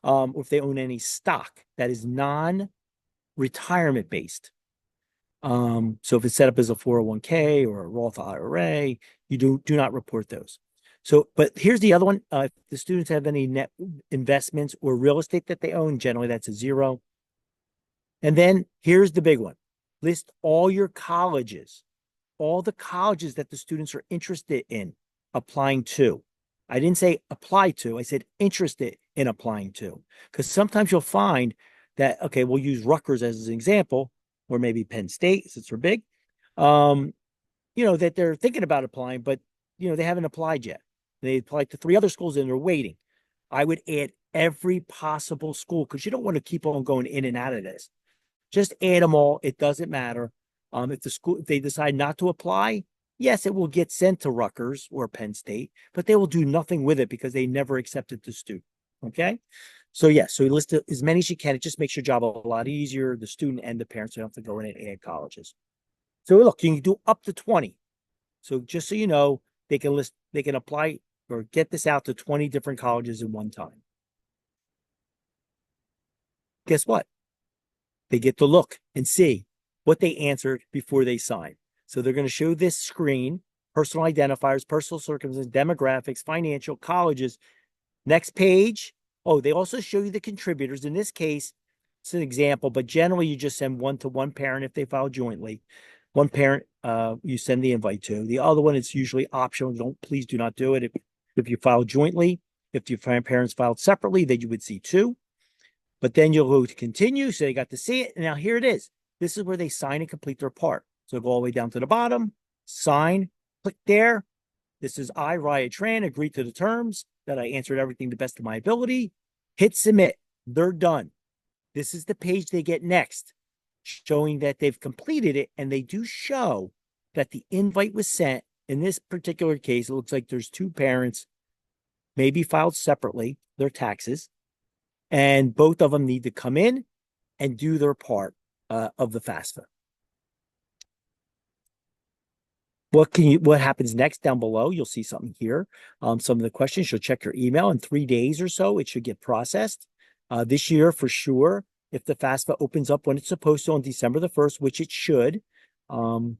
[SPEAKER 2] If they own any stock that is non-retirement based. So if it's set up as a 401k or a Roth IRA, you do not report those. So, but here's the other one. If the students have any net investments or real estate that they own, generally that's a zero. And then here's the big one. List all your colleges, all the colleges that the students are interested in applying to. I didn't say apply to, I said interested in applying to. Because sometimes you'll find that, okay, we'll use Rutgers as an example, or maybe Penn State, since they're big, that they're thinking about applying, but, they haven't applied yet. They applied to 3 other schools and they're waiting. I would add every possible school because you don't want to keep on going in and out of this. Just add them all. It doesn't matter. If they decide not to apply, yes, it will get sent to Rutgers or Penn State, but they will do nothing with it because they never accepted the student. Okay. So yes, so you list as many as you can. It just makes your job a lot easier, the student and the parents don't have to go in and add colleges. So look, you can do up to 20. So just so you know, they can apply or get this out to 20 different colleges in one time. Guess what? They get to look and see what they answered before they signed. So they're going to show this screen, personal identifiers, personal circumstances, demographics, financial, colleges. Next page. Oh, they also show you the contributors. In this case, it's an example, but generally you just send one to one parent if they file jointly. One parent you send the invite to. The other one is usually optional. Please do not do it if you file jointly. If your parents filed separately, then you would see 2. But then you'll go to continue. So they got to see it. And now here it is. This is where they sign and complete their part. So go all the way down to the bottom, sign, click there. This is I, Raya Tran, agree to the terms that I answered everything to the best of my ability. Hit submit. They're done. This is the page they get next, showing that they've completed it. And they do show that the invite was sent. In this particular case, it looks like there's 2 parents, maybe filed separately, their taxes. And both of them need to come in and do their part of the FAFSA. What happens next down below? You'll see something here. Some of the questions, you'll check your email in 3 days or so. It should get processed. This year, for sure, if the FAFSA opens up when it's supposed to on December the 1st, which it should, then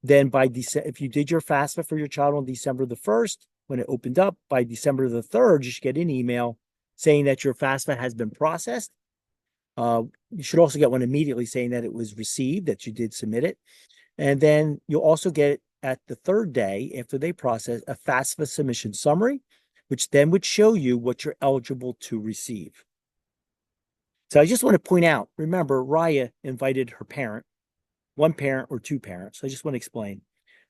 [SPEAKER 2] if you did your FAFSA for your child on December the 1st, when it opened up, by December the 3rd, you should get an email saying that your FAFSA has been processed. You should also get one immediately saying that it was received, that you did submit it. And then you'll also get at the 3rd day after they process a FAFSA submission summary, which then would show you what you're eligible to receive. So I just want to point out, remember, Raya invited her parent, 1 parent or 2 parents. So I just want to explain.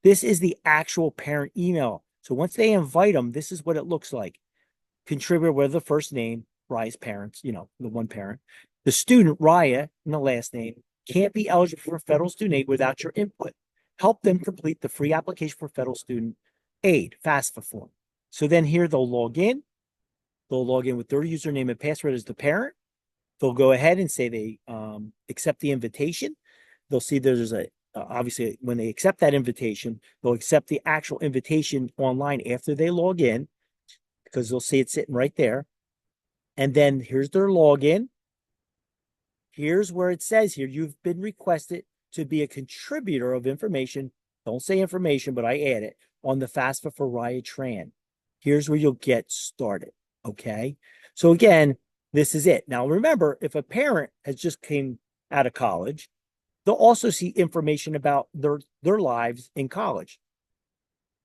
[SPEAKER 2] This is the actual parent email. So once they invite them, this is what it looks like. Contributor with the first name, Raya's parents, the 1 parent. The student, Raya, and the last name, can't be eligible for federal student aid without your input. Help them complete the free application for federal student aid, FAFSA form. So then here they'll log in. They'll log in with their username and password as the parent. They'll go ahead and say they accept the invitation. They'll see there's obviously when they accept that invitation, they'll accept the actual invitation online after they log in, because they'll see it sitting right there. And then here's their login. Here's where it says here, you've been requested to be a contributor of information. Don't say information, but I add it on the FAFSA for Raya Tran. Here's where you'll get started. Okay. So again, this is it. Now, remember, if a parent has just came out of college, they'll also see information about their lives in college.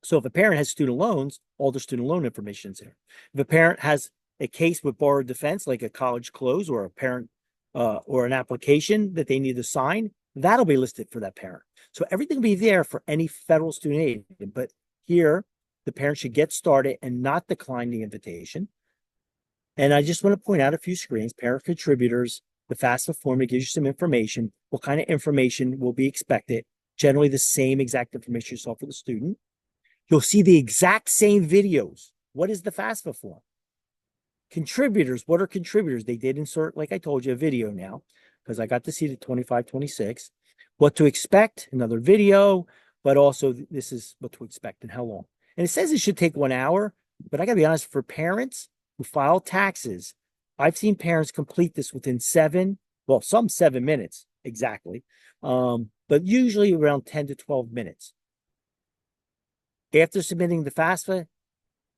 [SPEAKER 2] So if a parent has student loans, all their student loan information is there. If a parent has a case with borrower defense, like a college close or a parent or an application that they need to sign, that'll be listed for that parent. So everything will be there for any federal student aid. But here, the parent should get started and not decline the invitation. And I just want to point out a few screens, parent contributors, the FAFSA form that gives you some information, what kind of information will be expected, generally the same exact information you saw for the student. You'll see the exact same videos. What is the FAFSA form? Contributors, what are contributors? They did insert, like I told you, a video now, because I got to see the 25, 26. What to expect, another video, but also this is what to expect and how long. And it says it should take 1 hour, but I gotta be honest, for parents who file taxes, I've seen parents complete this within some 7 minutes exactly, but usually around 10 to 12 minutes. After submitting the FAFSA,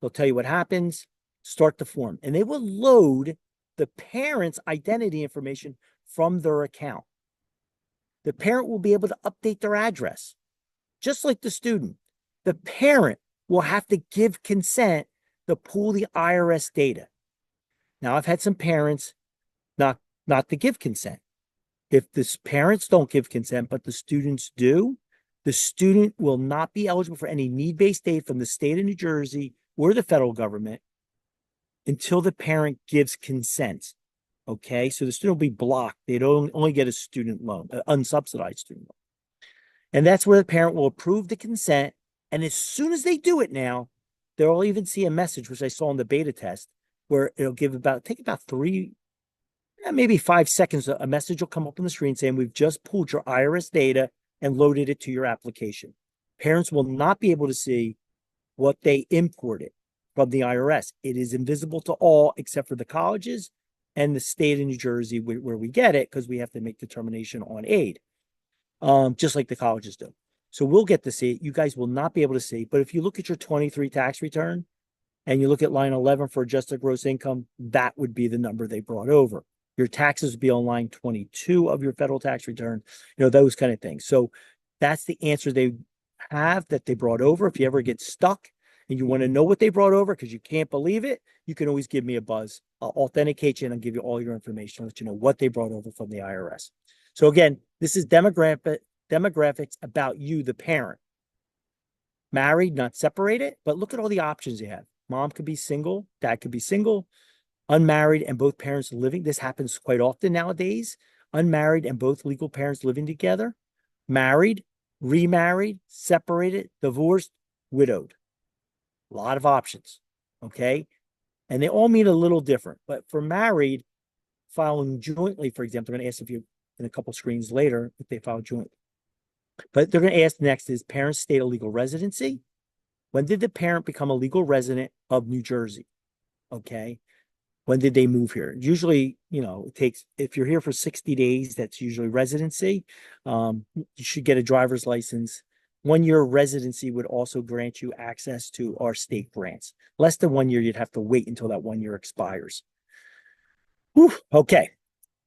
[SPEAKER 2] they'll tell you what happens, start the form, and they will load the parent's identity information from their account. The parent will be able to update their address, just like the student. The parent will have to give consent to pull the IRS data. Now, I've had some parents not to give consent. If the parents don't give consent, but the students do, the student will not be eligible for any need-based aid from the state of New Jersey or the federal government until the parent gives consent. Okay, so the student will be blocked. They'd only get a student loan, an unsubsidized student loan. And that's where the parent will approve the consent. And as soon as they do it now, they'll even see a message, which I saw in the beta test, where it'll take about 3, maybe 5 seconds. A message will come up on the screen saying, we've just pulled your IRS data and loaded it to your application. Parents will not be able to see what they imported from the IRS. It is invisible to all except for the colleges and the state of New Jersey where we get it, because we have to make determination on aid, just like the colleges do. So we'll get to see it. You guys will not be able to see. But if you look at your 23 tax return and you look at line 11 for adjusted gross income, that would be the number they brought over. Your taxes would be on line 22 of your federal tax return, those kind of things. So that's the answer they have that they brought over. If you ever get stuck and you want to know what they brought over because you can't believe it, you can always give me a buzz. I'll authenticate you and I'll give you all your information, let you know what they brought over from the IRS. So again, this is demographics about you, the parent. Married, not separated, but look at all the options you have. Mom could be single, dad could be single, unmarried and both parents living. This happens quite often nowadays. Unmarried and both legal parents living together. Married, remarried, separated, divorced, widowed. A lot of options, okay? And they all mean a little different. But for married, filing jointly, for example, they're going to ask if you, in a couple screens later, if they file jointly. But they're going to ask next is parents' state of legal residency. When did the parent become a legal resident of New Jersey? Okay. When did they move here? Usually, it takes, if you're here for 60 days, that's usually residency. You should get a driver's license. 1 year residency would also grant you access to our state grants. Less than 1 year, you'd have to wait until that 1 year expires. Whew, okay.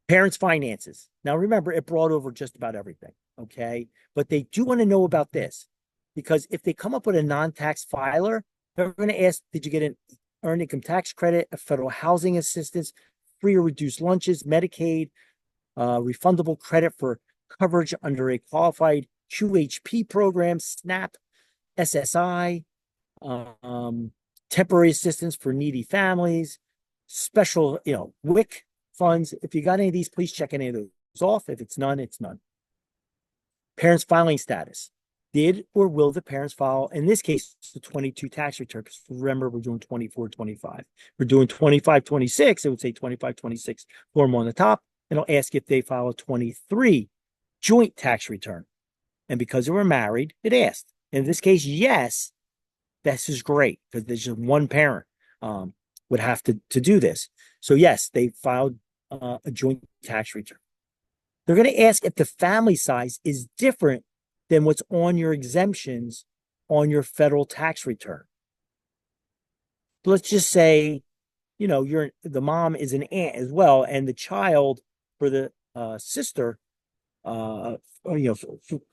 [SPEAKER 2] Parents' finances. Now, remember, it brought over just about everything. Okay. But they do want to know about this, because if they come up with a non-tax filer, they're going to ask, did you get an earned income tax credit, a federal housing assistance, free or reduced lunches, Medicaid, refundable credit for coverage under a qualified QHP program, SNAP, SSI, temporary assistance for needy families, special, WIC funds. If you got any of these, please check any of those off. If it's none, it's none. Parents' filing status. Did or will the parents file, in this case, the 22 tax return? Because remember, we're doing 24, 25. We're doing 25, 26. It would say 25, 26 form on the top. And it'll ask if they file a 23 joint tax return. And because they were married, it asked. In this case, yes, this is great, because there's just one parent would have to do this. So yes, they filed a joint tax return. They're going to ask if the family size is different than what's on your exemptions on your federal tax return. Let's just say, the mom is an aunt as well, and the child for the sister you know,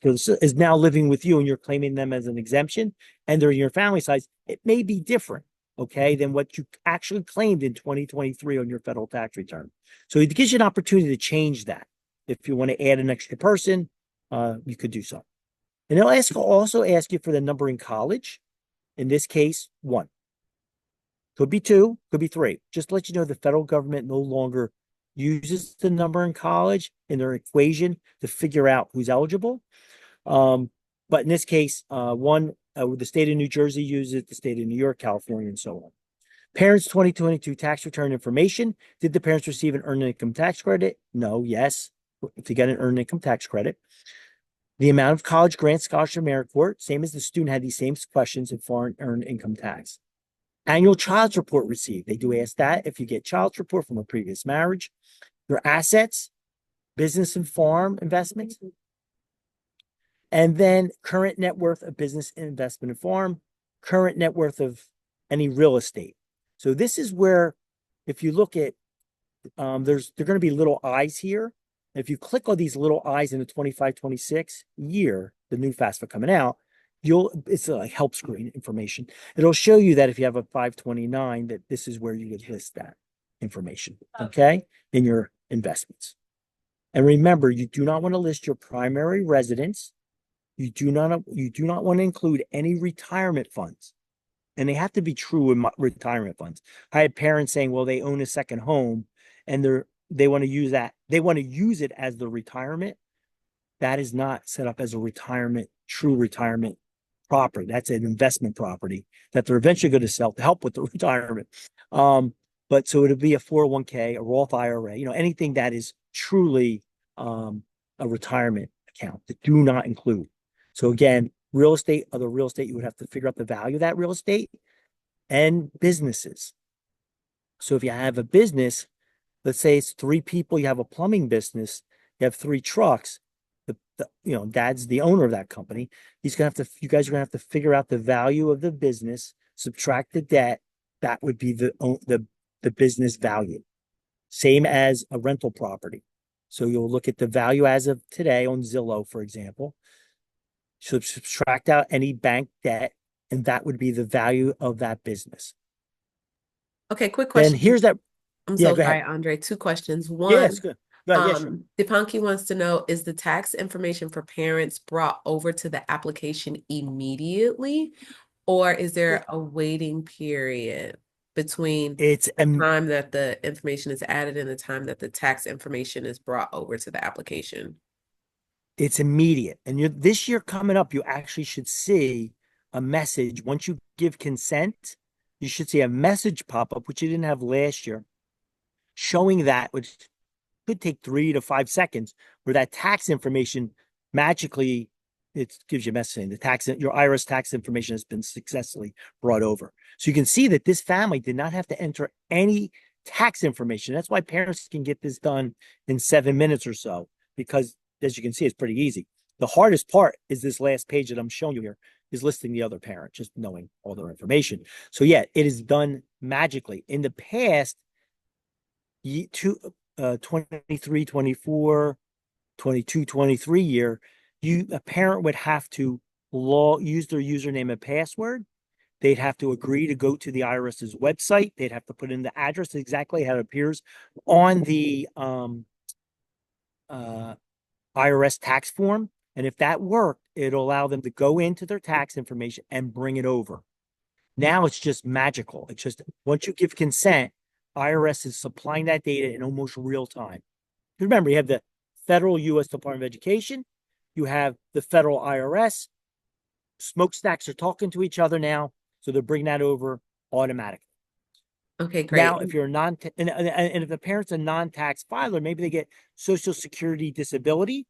[SPEAKER 2] is now living with you and you're claiming them as an exemption and they're your family size, it may be different, okay, than what you actually claimed in 2023 on your federal tax return. So it gives you an opportunity to change that. If you want to add an extra person, you could do so. And also ask you for the number in college. In this case, 1. Could be 2, could be 3. Just to let you know, the federal government no longer uses the number in college in their equation to figure out who's eligible. But in this case, 1, the state of New Jersey uses it, the state of New York, California, and so on. Parents 2022 tax return information. Did the parents receive an earned income tax credit? No, yes, to get an earned income tax credit. The amount of college grant, scholarship, merit court, same as the student had these same questions in foreign earned income tax. Annual child report received. They do ask that if you get child support from a previous marriage. Your assets, business and farm investments, and then current net worth of business and investment and farm, current net worth of any real estate. So this is where, if you look at, there are going to be little eyes here. If you click on these little eyes in the 25-26 year, the new FAFSA coming out, it's like help screen information. It'll show you that if you have a 529, that this is where you would list that information, okay, in your investments. And remember, you do not want to list your primary residence. You do not want to include any retirement funds. And they have to be true in retirement funds. I had parents saying, well, they own a second home and they want to use that. They want to use it as the retirement. That is not set up as a retirement, true retirement property. That's an investment property that they're eventually going to sell to help with the retirement. But so it'll be a 401k, a Roth IRA, anything that is truly a retirement account that do not include. So again, real estate, other real estate, you would have to figure out the value of that real estate and businesses. So if you have a business, let's say it's 3 people, you have a plumbing business, you have 3 trucks, dad's the owner of that company. You guys are gonna have to figure out the value of the business, subtract the debt. That would be the business value. Same as a rental property. So you'll look at the value as of today on Zillow, for example. So subtract out any bank debt, and that would be the value of that business.
[SPEAKER 1] Okay, quick
[SPEAKER 2] Then
[SPEAKER 1] question.
[SPEAKER 2] here's that.
[SPEAKER 1] I'm
[SPEAKER 2] Yeah,
[SPEAKER 1] so
[SPEAKER 2] go
[SPEAKER 1] sorry,
[SPEAKER 2] ahead.
[SPEAKER 1] Andre. 2 questions.
[SPEAKER 2] Yeah, it's
[SPEAKER 1] One,
[SPEAKER 2] good. Go ahead. Yeah, sure.
[SPEAKER 1] Dipanki wants to know, is the tax information for parents brought over to the application immediately, or is there a waiting period between
[SPEAKER 2] It's
[SPEAKER 1] the time that the information is added and the time that the tax information is brought over to the application?
[SPEAKER 2] It's immediate. And this year coming up, you actually should see a message. Once you give consent, you should see a message pop up, which you didn't have last year, showing that, which could take 3 to 5 seconds, where that tax information magically, it gives you a message saying your IRS tax information has been successfully brought over. So you can see that this family did not have to enter any tax information. That's why parents can get this done in 7 minutes or so, because as you can see, it's pretty easy. The hardest part is this last page that I'm showing you here is listing the other parent, just knowing all their information. So yeah, it is done magically. In the past, 23, 24, 22, 23 year, a parent would have to use their username and password. They'd have to agree to go to the IRS's website. They'd have to put in the address exactly how it appears on the IRS tax form. And if that worked, it'll allow them to go into their tax information and bring it over. Now it's just magical. It's just once you give consent, IRS is supplying that data in almost real time. Remember, you have the federal U.S. Department of Education, you have the federal IRS. Smokestacks are talking to each other now, so they're bringing that over automatically.
[SPEAKER 1] Okay, great.
[SPEAKER 2] Now, if you're and if the parent's a non-tax filer, maybe they get Social Security disability.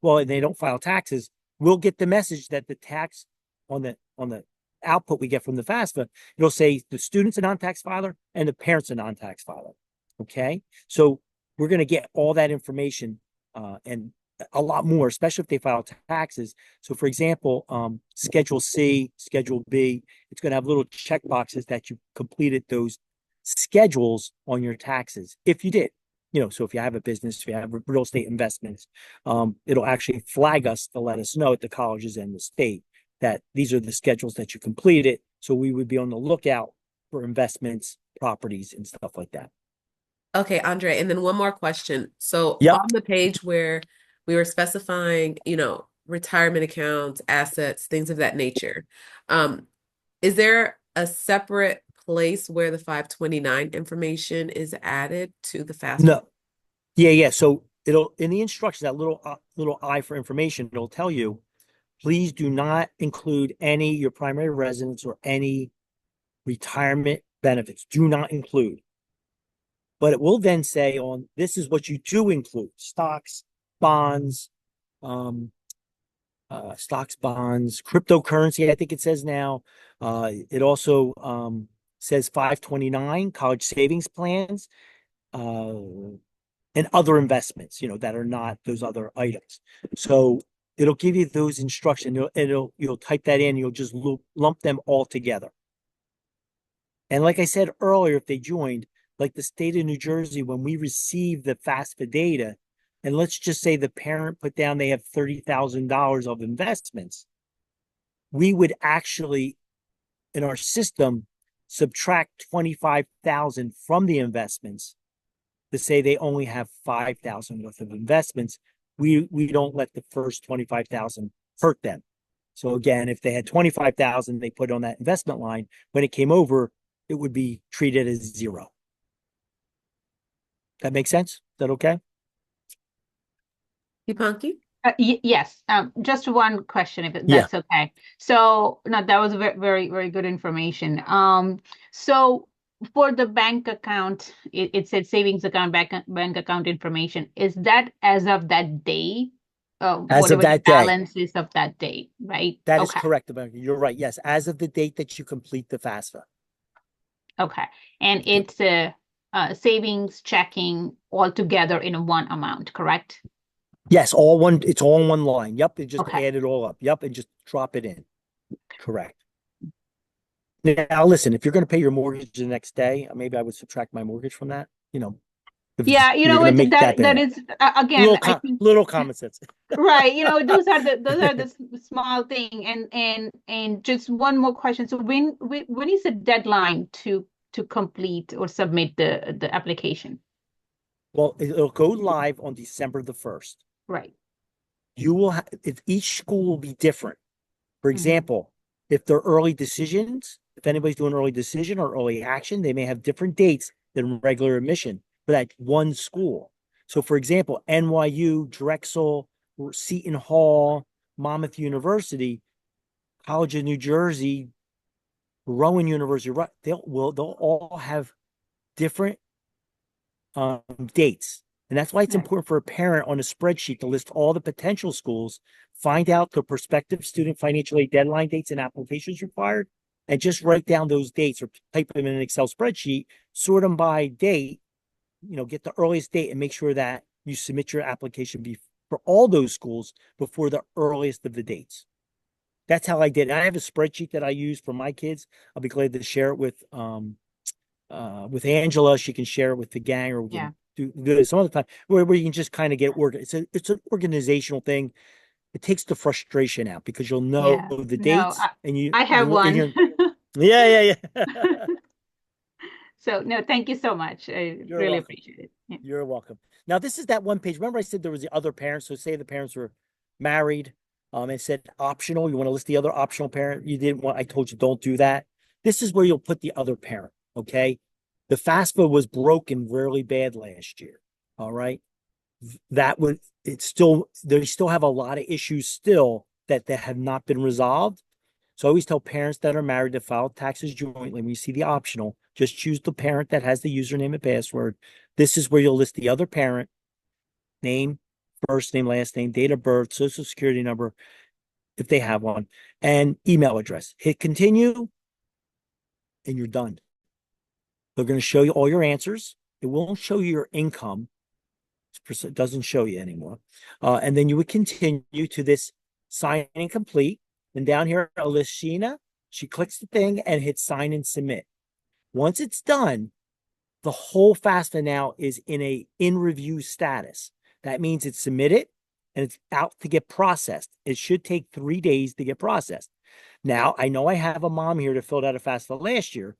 [SPEAKER 2] Well, and they don't file taxes. We'll get the message that the tax on the output we get from the FAFSA, it'll say the student's a non-tax filer and the parent's a non-tax filer. Okay, so we're going to get all that information and a lot more, especially if they file taxes. So, for example, Schedule C, Schedule B, it's going to have little check boxes that you completed those schedules on your taxes, if you did. So if you have a business, if you have real estate investments, it'll actually flag us to let us know at the colleges and the state that these are the schedules that you completed. So we would be on the lookout for investments, properties, and stuff like that.
[SPEAKER 1] Okay, Andre, and then one more question. So
[SPEAKER 2] Yep.
[SPEAKER 1] on the page where we were specifying, retirement accounts, assets, things of that nature, um, is there a separate place where the 529 information is added to the FAFSA?
[SPEAKER 2] No. Yeah. So it'll in the instructions, that little I for information, it'll tell you, please do not include any your primary residence or any retirement benefits. Do not include. But it will then say on this is what you do include: stocks, bonds, um, cryptocurrency. I think it says now. It also says 529 college savings plans, and other investments, that are not those other items. So it'll give you those instructions. You'll type that in. You'll just lump them all together. And like I said earlier, if they joined, like the state of New Jersey, when we receive the FAFSA data, and let's just say the parent put down they have $30,000 of investments, we would actually, in our system, subtract 25,000 from the investments to say they only have 5,000 worth of investments. We don't let the first 25,000 hurt them. So again, if they had 25,000 they put on that investment line, when it came over, it would be treated as zero. That makes sense? Is that okay?
[SPEAKER 1] Yupanqui?
[SPEAKER 4] Yes. Just one question, if
[SPEAKER 2] Yeah.
[SPEAKER 4] that's okay. So, no, that was very, very, very good information. So for the bank account, it said savings account, bank account information. Is that as of that day?
[SPEAKER 2] As of
[SPEAKER 4] Whatever the
[SPEAKER 2] that day.
[SPEAKER 4] balance is of that day, right?
[SPEAKER 2] That is
[SPEAKER 4] Okay.
[SPEAKER 2] correct. You're right. Yes. As of the date that you complete the FAFSA.
[SPEAKER 4] Okay. And it's savings, checking all together in one amount, correct?
[SPEAKER 2] Yes, it's all in one line. Yep, and just
[SPEAKER 4] Okay.
[SPEAKER 2] add it all up. Yep, and just drop it in. Correct. Now listen, if you're going to pay your mortgage the next day, maybe I would subtract my mortgage from that. If
[SPEAKER 4] Yeah,
[SPEAKER 2] you're going to make that
[SPEAKER 4] that
[SPEAKER 2] payment.
[SPEAKER 4] is again, I think
[SPEAKER 2] Little common sense.
[SPEAKER 4] right. Those are the small thing. And just one more question. So when is the deadline to complete or submit the application?
[SPEAKER 2] Well, it'll go live on December the 1st.
[SPEAKER 4] Right.
[SPEAKER 2] You will if each school will be different. For
[SPEAKER 4] Mhm.
[SPEAKER 2] example, if they're early decisions, if anybody's doing early decision or early action, they may have different dates than regular admission for that one school. So, for example, NYU, Drexel, Seton Hall, Monmouth University, College of New Jersey, Rowan University, they'll all have different dates. And that's why it's
[SPEAKER 4] Right.
[SPEAKER 2] important for a parent on a spreadsheet to list all the potential schools, find out the prospective student financial aid deadline dates and applications required, and just write down those dates or type them in an Excel spreadsheet, sort them by date, get the earliest date and make sure that you submit your application for all those schools before the earliest of the dates. That's how I did it. I have a spreadsheet that I use for my kids. I'll be glad to share it with Angela. She can share it with the gang, or we
[SPEAKER 4] Yeah.
[SPEAKER 2] can do this some other time where you can just kind of get work. It's an organizational thing. It takes the frustration out because you'll know
[SPEAKER 4] Yeah.
[SPEAKER 2] the
[SPEAKER 4] No,
[SPEAKER 2] dates and
[SPEAKER 4] I have one.
[SPEAKER 2] yeah.
[SPEAKER 4] So no, thank you so much. I
[SPEAKER 2] You're
[SPEAKER 4] really
[SPEAKER 2] welcome.
[SPEAKER 4] appreciate it. Yeah.
[SPEAKER 2] You're welcome. Now this is that one page. Remember I said there was the other parents. So say the parents were married. It said optional. You want to list the other optional parent. You didn't want. I told you don't do that. This is where you'll put the other parent. Okay. The FAFSA was broken really bad last year. All right. They still have a lot of issues still that have not been resolved. So I always tell parents that are married to file taxes jointly. When you see the optional, just choose the parent that has the username and password. This is where you'll list the other parent, name, first name, last name, date of birth, social security number, if they have one, and email address. Hit continue, and you're done. They're going to show you all your answers. It won't show you your income. It doesn't show you anymore. And then you would continue to this sign and complete. And down here, Alishina, she clicks the thing and hits sign and submit. Once it's done, the whole FAFSA now is in a in review status. That means it's submitted and it's out to get processed. It should take 3 days to get processed. Now, I know I have a mom here that filled out a FAFSA last year.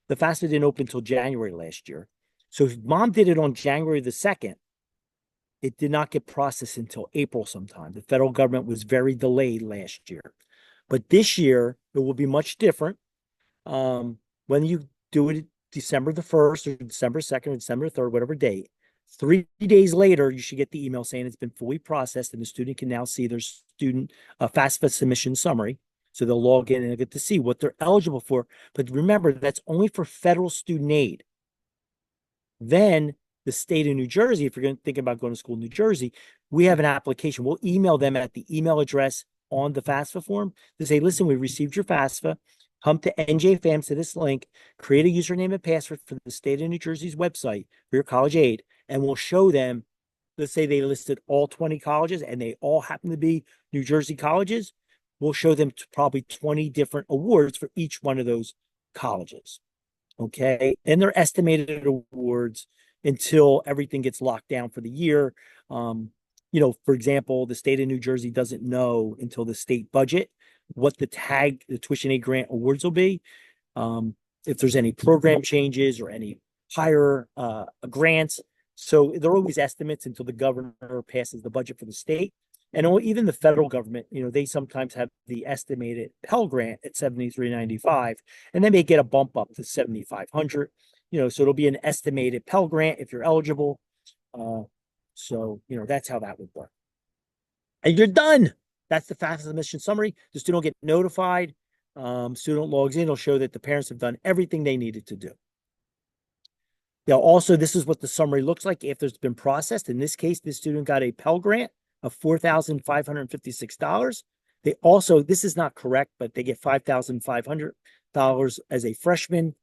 [SPEAKER 2] The FAFSA didn't open until January last year. So if mom did it on January the 2nd, it did not get processed until April sometime. The federal government was very delayed last year. But this year, it will be much different. When you do it December the 1st or December 2nd or December 3rd, whatever date, 3 days later, you should get the email saying it's been fully processed and the student can now see their student FAFSA submission summary. So they'll log in and they'll get to see what they're eligible for. But remember, that's only for federal student aid. Then the state of New Jersey, if you're going to think about going to school in New Jersey, we have an application. We'll email them at the email address on the FAFSA form to say, listen, we received your FAFSA. Come to NJFAMS to this link, create a username and password for the state of New Jersey's website for your college aid, and we'll show them, let's say they listed all 20 colleges and they all happen to be New Jersey colleges. We'll show them probably 20 different awards for each one of those colleges. Okay. And they're estimated awards until everything gets locked down for the year. For example, the state of New Jersey doesn't know until the state budget what the tuition aid grant awards will be. If there's any program changes or any higher grants. So they're always estimates until the governor passes the budget for the state. And even the federal government, they sometimes have the estimated Pell Grant at $73.95, and they may get a bump up to $7,500. So it'll be an estimated Pell Grant if you're eligible. That's how that would work. And you're done. That's the FAFSA submission summary. The student will get notified. Student logs in. It'll show that the parents have done everything they needed to do. Now, also, this is what the summary looks like after it's been processed. In this case, this student got a Pell Grant of $4,556. They also, this is not correct, but they get $5,500 as a freshman.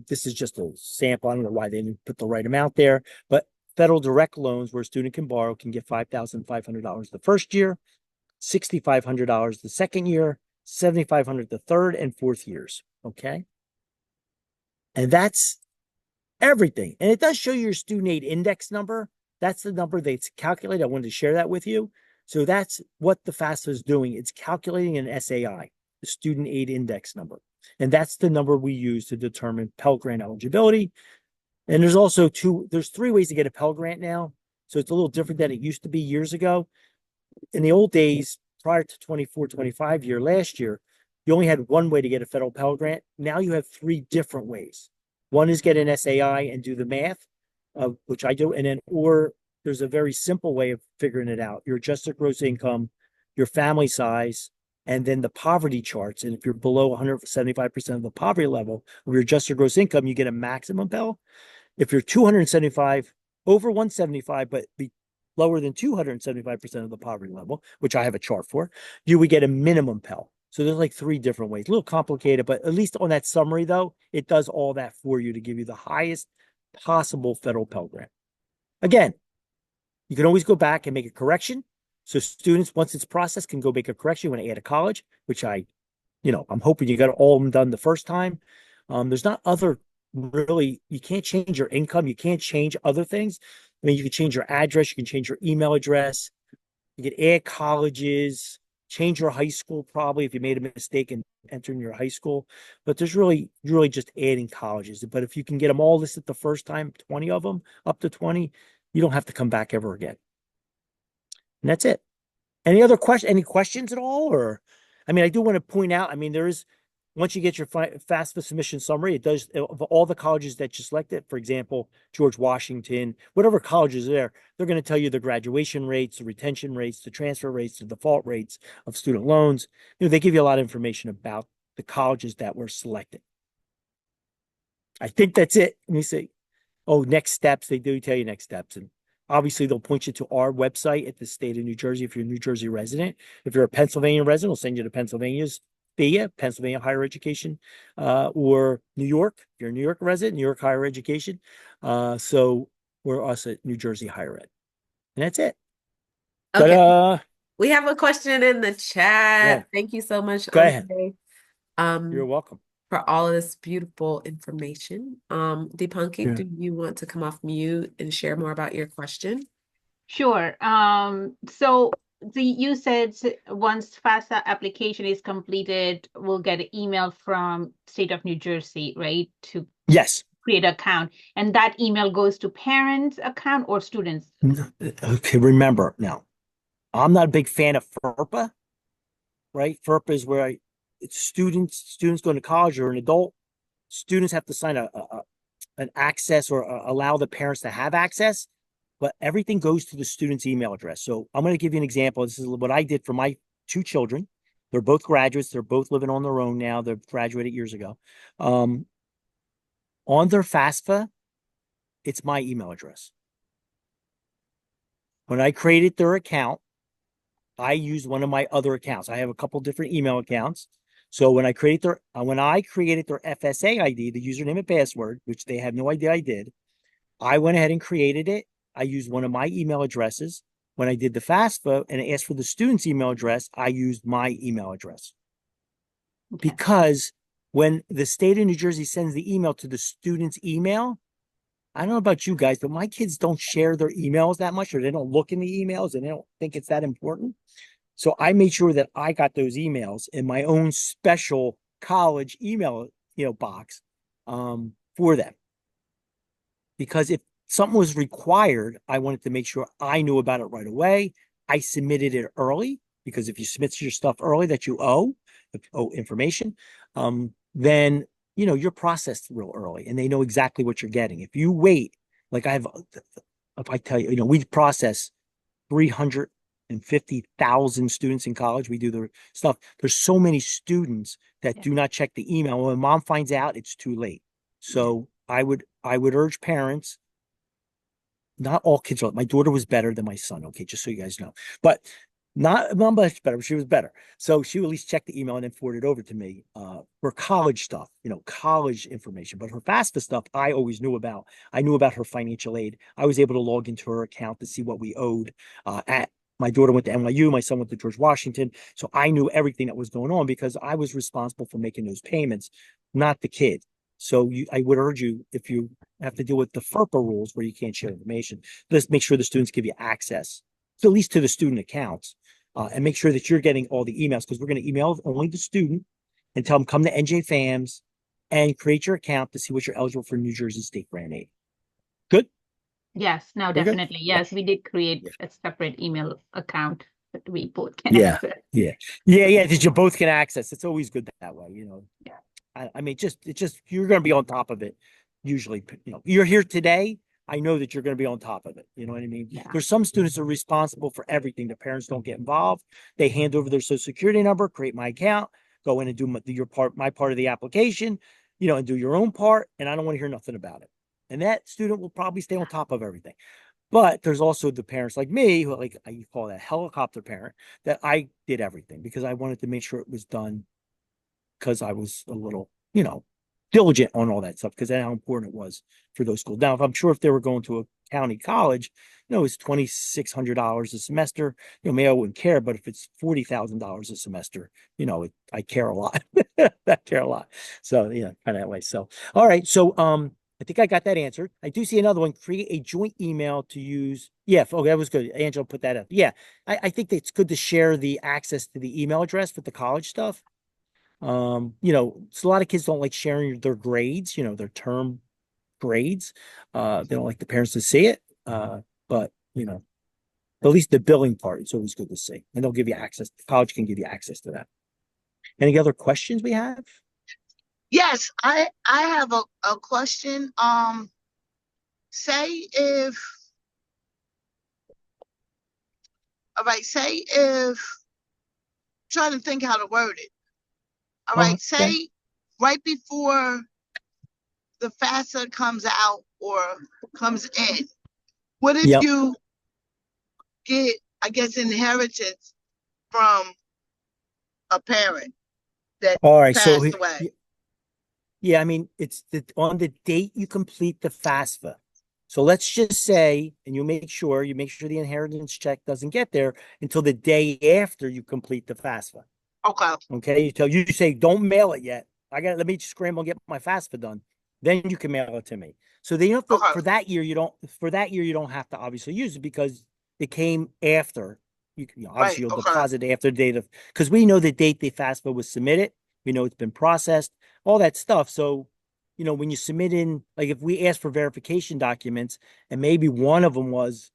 [SPEAKER 2] This is just a sample. I don't know why they didn't put the right amount there, but federal direct loans where a student can borrow can get $5,500 the first year, $6,500 the second year, $7,500 the third and fourth years. Okay. And that's everything. And it does show you your student aid index number. That's the number that's calculated. I wanted to share that with you. So that's what the FAFSA is doing. It's calculating an SAI, the student aid index number. And that's the number we use to determine Pell Grant eligibility. And there's 3 ways to get a Pell Grant now. So it's a little different than it used to be years ago. In the old days, prior to 24-25 year, last year, you only had one way to get a federal Pell Grant. Now you have 3 different ways. One is get an SAI and do the math, which I do. And then, or there's a very simple way of figuring it out. Your adjusted gross income, your family size, and then the poverty charts. And if you're below 175% of the poverty level of your adjusted gross income, you get a maximum Pell. If you're 275, over 175, but be lower than 275% of the poverty level, which I have a chart for, you would get a minimum Pell. So there's like 3 different ways. A little complicated, but at least on that summary, though, it does all that for you to give you the highest possible federal Pell Grant. Again, you can always go back and make a correction. So students, once it's processed, can go make a correction when they add a college, which I'm hoping you got all of them done the first time. There's not other really, you can't change your income. You can't change other things. I mean, you can change your address. You can change your email address. You can add colleges, change your high school probably if you made a mistake in entering your high school. But there's really just adding colleges. But if you can get them all listed the first time, 20 of them, up to 20, you don't have to come back ever again. And that's it. Any questions at all? Or, I do want to point out, once you get your FAFSA submission summary, it does, of all the colleges that you selected, for example, George Washington, whatever colleges there, they're going to tell you the graduation rates, the retention rates, the transfer rates, the default rates of student loans. They give you a lot of information about the colleges that were selected. I think that's it. Let me see. Oh, next steps. They do tell you next steps. And obviously, they'll point you to our website at the state of New Jersey if you're a New Jersey resident. If you're a Pennsylvania resident, we'll send you to Pennsylvania's Pennsylvania Higher Education, or New York. If you're a New York resident, New York Higher Education. So we're us at New Jersey Higher Ed. And that's it.
[SPEAKER 1] Okay.
[SPEAKER 2] But,
[SPEAKER 1] we have a question in the chat.
[SPEAKER 2] Yeah.
[SPEAKER 1] Thank you so much.
[SPEAKER 2] Go ahead.
[SPEAKER 1] Andre.
[SPEAKER 2] You're welcome.
[SPEAKER 1] for all of this beautiful information. Deepanki,
[SPEAKER 2] Yeah.
[SPEAKER 1] do you want to come off mute and share more about your question?
[SPEAKER 4] Sure. So you said once FAFSA application is completed, we'll get an email from State of New Jersey, right, to
[SPEAKER 2] Yes.
[SPEAKER 4] create an account, and that email goes to parents' account or students.
[SPEAKER 2] Okay, remember now, I'm not a big fan of FERPA, right? FERPA is where it's students going to college or an adult. Students have to sign an access or allow the parents to have access, but everything goes to the student's email address. So I'm going to give you an example. This is what I did for my two children. They're both graduates. They're both living on their own now. They've graduated years ago. On their FAFSA, it's my email address. When I created their account, I used one of my other accounts. I have a couple different email accounts. So when I created their FSA ID, the username and password, which they have no idea I did, I went ahead and created it. I used one of my email addresses. When I did the FAFSA and it asked for the student's email address, I used my email address.
[SPEAKER 4] Okay.
[SPEAKER 2] Because when the state of New Jersey sends the email to the student's email, I don't know about you guys, but my kids don't share their emails that much, or they don't look in the emails and they don't think it's that important. So I made sure that I got those emails in my own special college email, box, for them. Because if something was required, I wanted to make sure I knew about it right away. I submitted it early because if you submit your stuff early that you owe information, then you're processed real early and they know exactly what you're getting. If you wait, like if I tell you, we process 350,000 students in college. We do the stuff. There's so many students that do not check the email. When mom finds out, it's too late. So I would urge parents. Not all kids are. My daughter was better than my son. Okay, just so you guys know, but not much better. But she was better. So she would at least check the email and then forward it over to me for college stuff, college information. But her FAFSA stuff, I always knew about. I knew about her financial aid. I was able to log into her account to see what we owed. At my daughter went to NYU. My son went to George Washington. So I knew everything that was going on because I was responsible for making those payments, not the kid. So I would urge you, if you have to deal with the FERPA rules where you can't share information, let's make sure the students give you access, at least to the student accounts, and make sure that you're getting all the emails because we're going to email only the student and tell them come to NJ FAMS and create your account to see what you're eligible for New Jersey State Grant Aid. Good?
[SPEAKER 4] Yes, no,
[SPEAKER 2] We're good?
[SPEAKER 4] definitely. Yes, we did create a separate email account that we both can
[SPEAKER 2] Yeah.
[SPEAKER 4] access.
[SPEAKER 2] Yeah. That you both can access. It's always good that way,
[SPEAKER 4] Yeah.
[SPEAKER 2] I mean, you're going to be on top of it. Usually, you're here today. I know that you're going to be on top of it. You know what I mean?
[SPEAKER 4] Yeah.
[SPEAKER 2] There's some students that are responsible for everything. The parents don't get involved. They hand over their social security number, create my account, go in and do my part of the application, and do your own part. And I don't want to hear nothing about it. And that student will probably stay on top of everything. But there's also the parents like me who you call that helicopter parent that I did everything because I wanted to make sure it was done because I was a little, diligent on all that stuff because that's how important it was for those schools. Now, if they were going to a county college, it's $2,600 a semester. Maybe I wouldn't care, but if it's $40,000 a semester, I care a lot. I care a lot. So kind of that way. So all right. So I think I got that answered. I do see another one. Create a joint email to use. Yeah. Okay, that was good. Angela put that up. Yeah. I think that it's good to share the access to the email address with the college stuff. So a lot of kids don't like sharing their grades, their term grades. They don't like the parents to see it. But at least the billing part is always good to see. And they'll give you access. College can give you access to that. Any other questions we have?
[SPEAKER 5] Yes, I have a question. Say if all right, say if trying to think how to word it. All right, say
[SPEAKER 2] Okay.
[SPEAKER 5] right before the FAFSA comes out or comes in, what if
[SPEAKER 2] Yep.
[SPEAKER 5] you get, I guess, inheritance from a parent that
[SPEAKER 2] All right. So
[SPEAKER 5] passed away?
[SPEAKER 2] yeah, I mean, it's on the date you complete the FAFSA. So let's just say, and you make sure the inheritance check doesn't get there until the day after you complete the FAFSA.
[SPEAKER 5] Okay.
[SPEAKER 2] Okay. You say don't mail it yet. let me scramble and get my FAFSA done. Then you can mail it to me. So they don't have to,
[SPEAKER 5] Okay.
[SPEAKER 2] for that year, you don't have to obviously use it because it came after.
[SPEAKER 5] Right.
[SPEAKER 2] Obviously you'll
[SPEAKER 5] Okay.
[SPEAKER 2] deposit after the date of, because we know the date the FAFSA was submitted. We know it's been processed, all that stuff. So, when you submit in, like if we ask for verification documents and maybe one of them was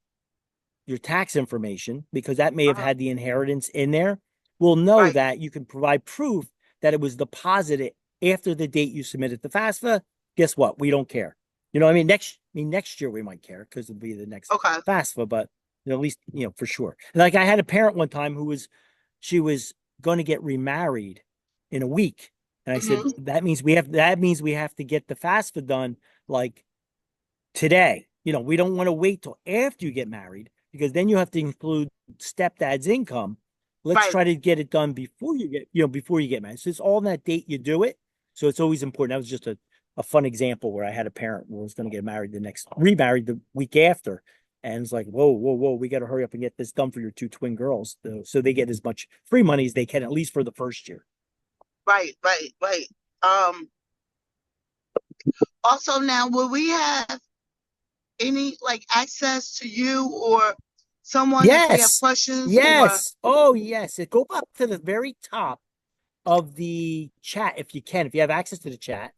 [SPEAKER 2] your tax information, because that may have
[SPEAKER 5] Uh-huh.
[SPEAKER 2] had the inheritance in there, we'll know
[SPEAKER 5] Right.
[SPEAKER 2] that you can provide proof that it was deposited after the date you submitted the FAFSA. Guess what? We don't care. You know what I mean? Next year we might care because it'll be the next
[SPEAKER 5] Okay.
[SPEAKER 2] FAFSA, but at least, for sure. Like I had a parent one time she was going to get remarried in a week. And I said,
[SPEAKER 5] Hmm.
[SPEAKER 2] that means we have to get the FAFSA done like today. We don't want to wait till after you get married because then you have to include stepdad's income. Let's
[SPEAKER 5] Right.
[SPEAKER 2] try to get it done before you get married. So it's all on that date you do it. So it's always important. That was just a fun example where I had a parent who was going to get remarried the week after. And it's like, whoa, whoa, whoa, we got to hurry up and get this done for your two twin girls, so they get as much free money as they can, at least for the first year.
[SPEAKER 5] Right. Right. Right. Um. Also, now, will we have any like access to you or someone if we have
[SPEAKER 2] Yes.
[SPEAKER 5] questions or?
[SPEAKER 2] Yes. Oh, yes. Go up to the very top of the chat if you can, if you have access to the chat.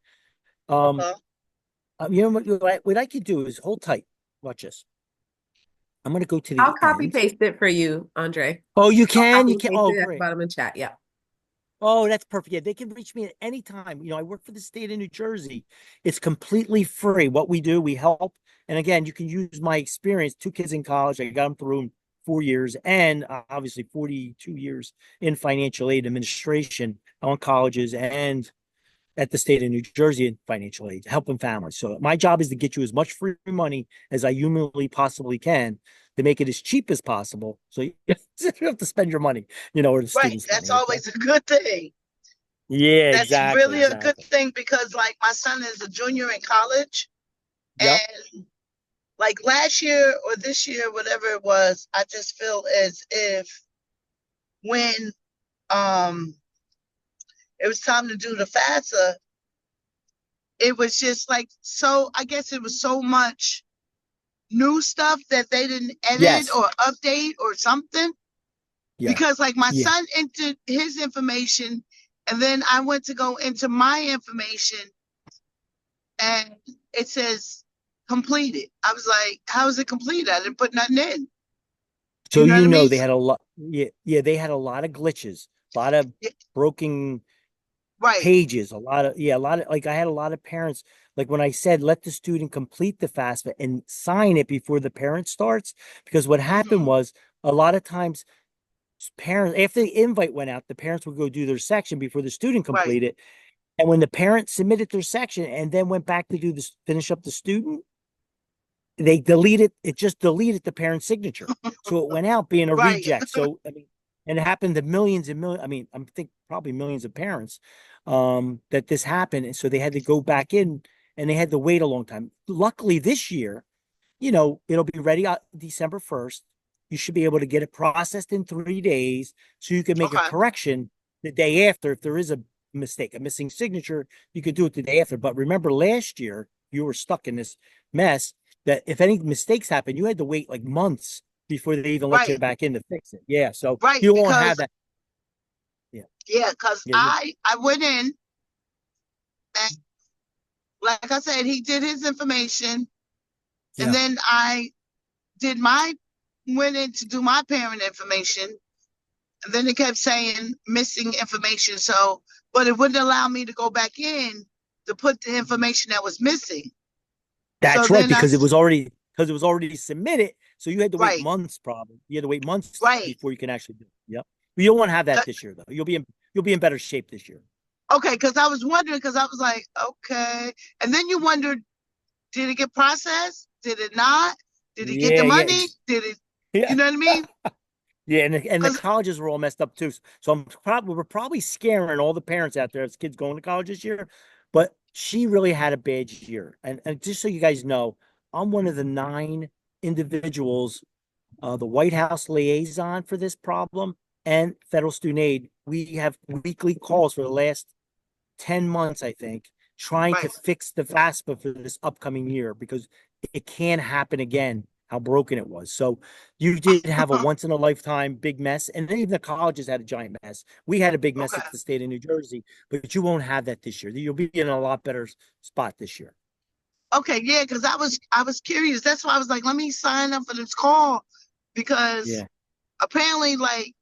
[SPEAKER 2] Um,
[SPEAKER 5] Okay.
[SPEAKER 2] what I could do is hold tight. Watch this. I'm going to go to
[SPEAKER 1] I'll
[SPEAKER 2] the
[SPEAKER 1] copy
[SPEAKER 2] end.
[SPEAKER 1] paste it for you, Andre.
[SPEAKER 2] Oh, you
[SPEAKER 1] I'll
[SPEAKER 2] can?
[SPEAKER 1] copy
[SPEAKER 2] You
[SPEAKER 1] and
[SPEAKER 2] can?
[SPEAKER 1] paste
[SPEAKER 2] Oh,
[SPEAKER 1] it at the
[SPEAKER 2] great.
[SPEAKER 1] bottom of the chat. Yeah.
[SPEAKER 2] Oh, that's perfect. Yeah, they can reach me at any time. I work for the state of New Jersey. It's completely free. What we do, we help. And again, you can use my experience. Two kids in college. I got them through in 4 years, and obviously 42 years in financial aid administration on colleges and at the state of New Jersey in financial aid, helping families. So my job is to get you as much free money as I humanly possibly can to make it as cheap as possible. So you don't have to spend your money, or the
[SPEAKER 5] Right.
[SPEAKER 2] students'
[SPEAKER 5] That's
[SPEAKER 2] money. Okay.
[SPEAKER 5] always a good thing.
[SPEAKER 2] Yeah,
[SPEAKER 5] That's
[SPEAKER 2] exactly,
[SPEAKER 5] really a good
[SPEAKER 2] exactly.
[SPEAKER 5] thing because, like, my son is a junior in college,
[SPEAKER 2] Yep.
[SPEAKER 5] and like last year or this year, whatever it was, I just feel as if when um it was time to do the FAFSA, it was just like so. I guess it was so much new stuff that they didn't edit
[SPEAKER 2] Yes.
[SPEAKER 5] or update or something.
[SPEAKER 2] Yeah.
[SPEAKER 5] Because like my
[SPEAKER 2] Yeah.
[SPEAKER 5] son entered his information, and then I went to go into my information, and it says completed. I was like, how is it completed? I didn't put nothing in.
[SPEAKER 2] So
[SPEAKER 5] You know what I mean?
[SPEAKER 2] they had a lot. Yeah, yeah, they had a lot of glitches, a lot of
[SPEAKER 5] Yeah,
[SPEAKER 2] broken
[SPEAKER 5] right.
[SPEAKER 2] pages, a lot of, like, I had a lot of parents, like when I said let the student complete the FAFSA and sign it before the parent starts, because what happened
[SPEAKER 5] Hmm.
[SPEAKER 2] was a lot of times parents, after the invite went out, the parents would go do their section before the student
[SPEAKER 5] Right.
[SPEAKER 2] completed. And when the parents submitted their section and then went back to do this, finish up the student, it just deleted the parent's signature. So it went out being a
[SPEAKER 5] Right.
[SPEAKER 2] reject. So, I mean, and it happened to millions and millions. I mean, I think probably millions of parents that this happened. And so they had to go back in and they had to wait a long time. Luckily this year, it'll be ready on December 1st. You should be able to get it processed in 3 days so you can make a
[SPEAKER 5] Okay.
[SPEAKER 2] correction the day after. If there is a mistake, a missing signature, you could do it the day after. But remember, last year, you were stuck in this mess that if any mistakes happen, you had to wait like months before they even let you
[SPEAKER 5] Right.
[SPEAKER 2] back in to fix it. Yeah. So
[SPEAKER 5] Right.
[SPEAKER 2] you won't have
[SPEAKER 5] Because
[SPEAKER 2] that. Yeah.
[SPEAKER 5] yeah, because
[SPEAKER 2] Yeah.
[SPEAKER 5] I went in and like I said, he did his information, and
[SPEAKER 2] Yeah.
[SPEAKER 5] then I did my went in to do my parent information, and then it kept saying missing information. So, but it wouldn't allow me to go back in to put the information that was missing. So
[SPEAKER 2] That's right,
[SPEAKER 5] then I,
[SPEAKER 2] because it was already submitted. So you had to wait
[SPEAKER 5] right,
[SPEAKER 2] months, probably. You had to wait months
[SPEAKER 5] right.
[SPEAKER 2] before you can actually do it. Yep. But you don't want to have that this year, though. You'll be in better shape this year.
[SPEAKER 5] Okay, because I was wondering, because I was like, okay. And then you wondered, did it get processed? Did it not? Did he get the
[SPEAKER 2] Yeah, yeah,
[SPEAKER 5] money? Did it, you
[SPEAKER 2] yeah,
[SPEAKER 5] know what I mean?
[SPEAKER 2] yeah. And the
[SPEAKER 5] Because,
[SPEAKER 2] colleges were all messed up too. So we're probably scaring all the parents out there as kids going to college this year. But she really had a bad year. And just so you guys know, I'm one of the 9 individuals, the White House liaison for this problem and federal student aid. We have weekly calls for the last 10 months, I think, trying to
[SPEAKER 5] Right.
[SPEAKER 2] fix the FAFSA for this upcoming year because it can happen again, how broken it was. So you did have a once in a lifetime big mess. And then even the colleges had a giant mess. We had a big mess
[SPEAKER 5] Okay.
[SPEAKER 2] at the state of New Jersey, but you won't have that this year. You'll be in a lot better spot this year.
[SPEAKER 5] Okay, yeah, because I was curious. That's why I was like, let me sign up for this call because
[SPEAKER 2] Yeah.
[SPEAKER 5] apparently, like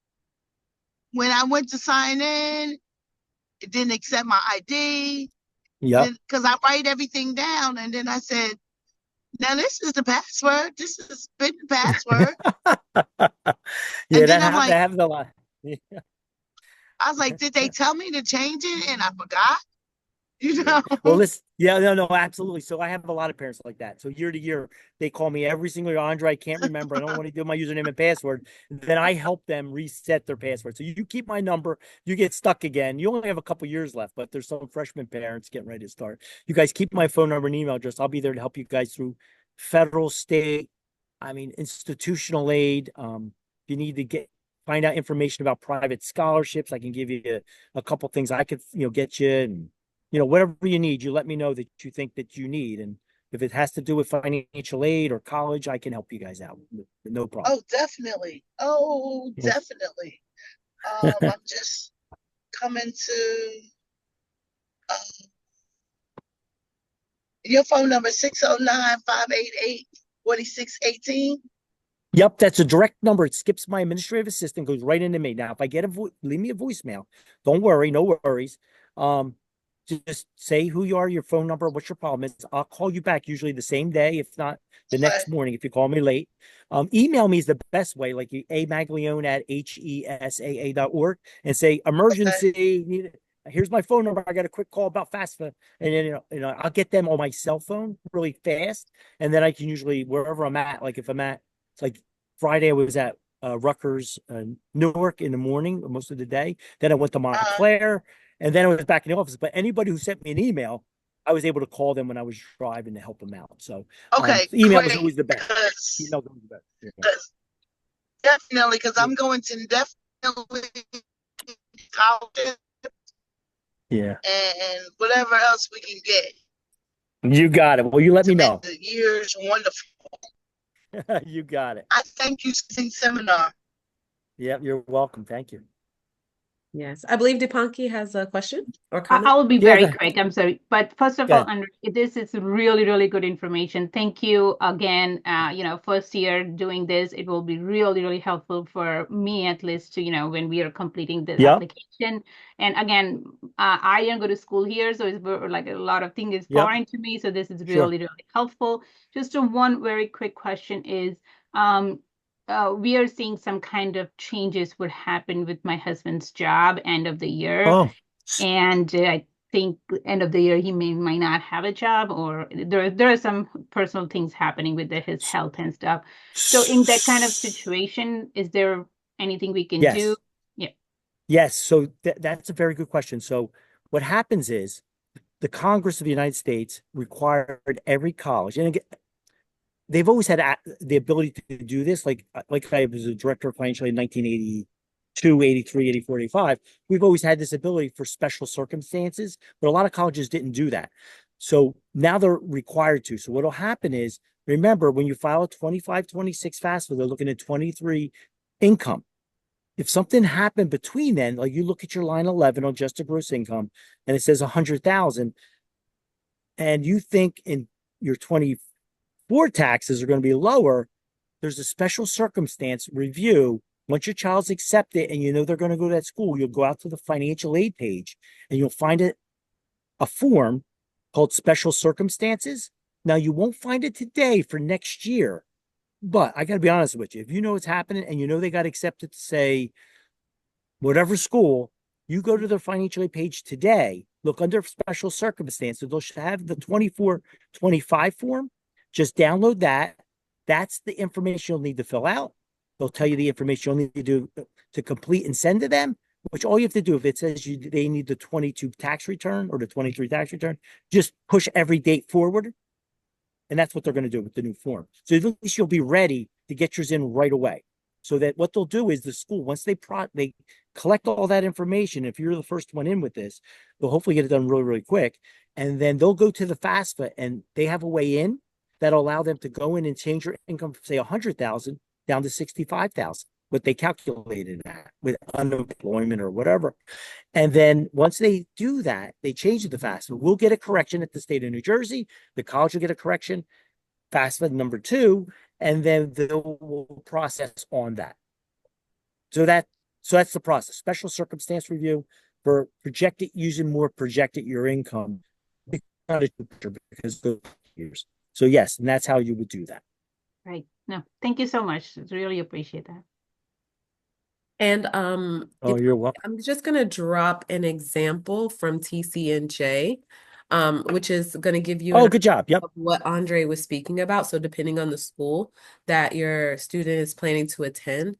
[SPEAKER 5] when I went to sign in, it didn't accept my ID.
[SPEAKER 2] Yep.
[SPEAKER 5] Then because I write everything down, and then I said, now this is the password. This is been the password.
[SPEAKER 2] Yeah,
[SPEAKER 5] And then I'm
[SPEAKER 2] that
[SPEAKER 5] like,
[SPEAKER 2] happens a lot. Yeah.
[SPEAKER 5] I was like, did they tell me to change it? And I forgot, you
[SPEAKER 2] Yeah.
[SPEAKER 5] know?
[SPEAKER 2] Well, listen, yeah, no, absolutely. So I have a lot of parents like that. So year to year, they call me every single year, Andre, I can't remember. I don't want to do my username and password. Then I help them reset their password. So you keep my number, you get stuck again. You only have a couple years left, but there's some freshman parents getting ready to start. You guys keep my phone number and email address. I'll be there to help you guys through federal, state, I mean, institutional aid. If you need to find out information about private scholarships, I can give you a couple things I could, get you and whatever you need, you let me know that you think that you need. And if it has to do with financial aid or college, I can help you guys out. No problem.
[SPEAKER 5] Oh, definitely. Oh,
[SPEAKER 2] Yes.
[SPEAKER 5] definitely. I'm just coming to uh, your phone number 609-588-4618.
[SPEAKER 2] Yep, that's a direct number. It skips my administrative assistant, goes right into me. Now, if I get leave me a voicemail. Don't worry, no worries. Um, just say who you are, your phone number, what your problem is. I'll call you back usually the same day, if not the
[SPEAKER 5] Okay.
[SPEAKER 2] next morning if you call me late. Email me is the best way, like amaglione@hesaa.org and say
[SPEAKER 5] Okay.
[SPEAKER 2] emergency. Here's my phone number. I got a quick call about FAFSA, and then I'll get them on my cell phone really fast, and then I can usually wherever I'm at. Like if I'm at, it's like Friday I was at Rutgers, Newark in the morning most of the day. Then I went to
[SPEAKER 5] Uh,
[SPEAKER 2] Montclair, and then I was back in the office. But anybody who sent me an email, I was able to call them when I was driving to help them out. So
[SPEAKER 5] okay,
[SPEAKER 2] email is
[SPEAKER 5] great.
[SPEAKER 2] always the best.
[SPEAKER 5] Because
[SPEAKER 2] Email is always the best. Yeah.
[SPEAKER 5] definitely, because
[SPEAKER 2] Yeah.
[SPEAKER 5] I'm going to definitely college
[SPEAKER 2] Yeah.
[SPEAKER 5] and whatever else we can get
[SPEAKER 2] You got it. Well, you let
[SPEAKER 5] to
[SPEAKER 2] me
[SPEAKER 5] make
[SPEAKER 2] know.
[SPEAKER 5] the years wonderful.
[SPEAKER 2] You got it.
[SPEAKER 5] I thank you for the seminar.
[SPEAKER 2] Yep, you're welcome. Thank you.
[SPEAKER 1] Yes. I believe Dipanki has a question or
[SPEAKER 4] I
[SPEAKER 1] comment.
[SPEAKER 4] will be
[SPEAKER 2] Yeah, go
[SPEAKER 4] very
[SPEAKER 2] ahead.
[SPEAKER 4] quick. I'm sorry. But first of
[SPEAKER 2] Go
[SPEAKER 4] all,
[SPEAKER 2] ahead.
[SPEAKER 4] This is really, really good information. Thank you again. First year doing this, it will be really, really helpful for me at least to, when we are completing the
[SPEAKER 2] Yep.
[SPEAKER 4] application. And again, I didn't go to school here, so it's like a lot of things is
[SPEAKER 2] Yep.
[SPEAKER 4] foreign to me. So this is
[SPEAKER 2] Sure.
[SPEAKER 4] really, really helpful. Just one very quick question is, we are seeing some kind of changes would happen with my husband's job end of the year.
[SPEAKER 2] Oh,
[SPEAKER 4] And I think end of the year he might not have a job, or there are some personal things happening with his health and stuff. So in that kind of situation, is there anything we can do?
[SPEAKER 2] yes.
[SPEAKER 4] Yeah.
[SPEAKER 2] Yes. So that's a very good question. So what happens is the Congress of the United States required every college, and again, they've always had the ability to do this. Like I was a director of financial aid in 1982, 83, 84, 85. We've always had this ability for special circumstances, but a lot of colleges didn't do that. So now they're required to. So what'll happen is, remember, when you file a 25, 26 FAFSA, they're looking at 23 income. If something happened between then, like you look at your line 11 on just a gross income, and it says 100,000, and you think in your 24 taxes are going to be lower, there's a special circumstance review. Once your child's accepted and you know they're going to go to that school, you'll go out to the financial aid page and you'll find a form called special circumstances. Now, you won't find it today for next year, but I got to be honest with you. If you know what's happening and you know they got accepted to say whatever school, you go to their financial aid page today, look under special circumstances. They'll have the 24-25 form. Just download that. That's the information you'll need to fill out. They'll tell you the information you'll need to do to complete and send to them, which all you have to do, if it says they need the 22 tax return or the 23 tax return, just push every date forward. And that's what they're going to do with the new form. So at least you'll be ready to get yours in right away. So that what they'll do is the school, once they collect all that information, if you're the first one in with this, they'll hopefully get it done really, really quick. And then they'll go to the FAFSA and they have a way in that'll allow them to go in and change your income from say 100,000 down to 65,000, what they calculated at with unemployment or whatever. And then once they do that, they change it to FAFSA. We'll get a correction at the state of New Jersey. The college will get a correction, FAFSA number 2, and then they'll process on that. So that's the process. Special circumstance review for projected your income because of years. So yes, and that's how you would do that.
[SPEAKER 4] Right. No, thank you so much. Really appreciate that.
[SPEAKER 1] And
[SPEAKER 2] You're welcome.
[SPEAKER 1] I'm just gonna drop an example from TCNJ, which is gonna give you
[SPEAKER 2] Good job. Yep.
[SPEAKER 1] of what Andre was speaking about. So depending on the school that your student is planning to attend,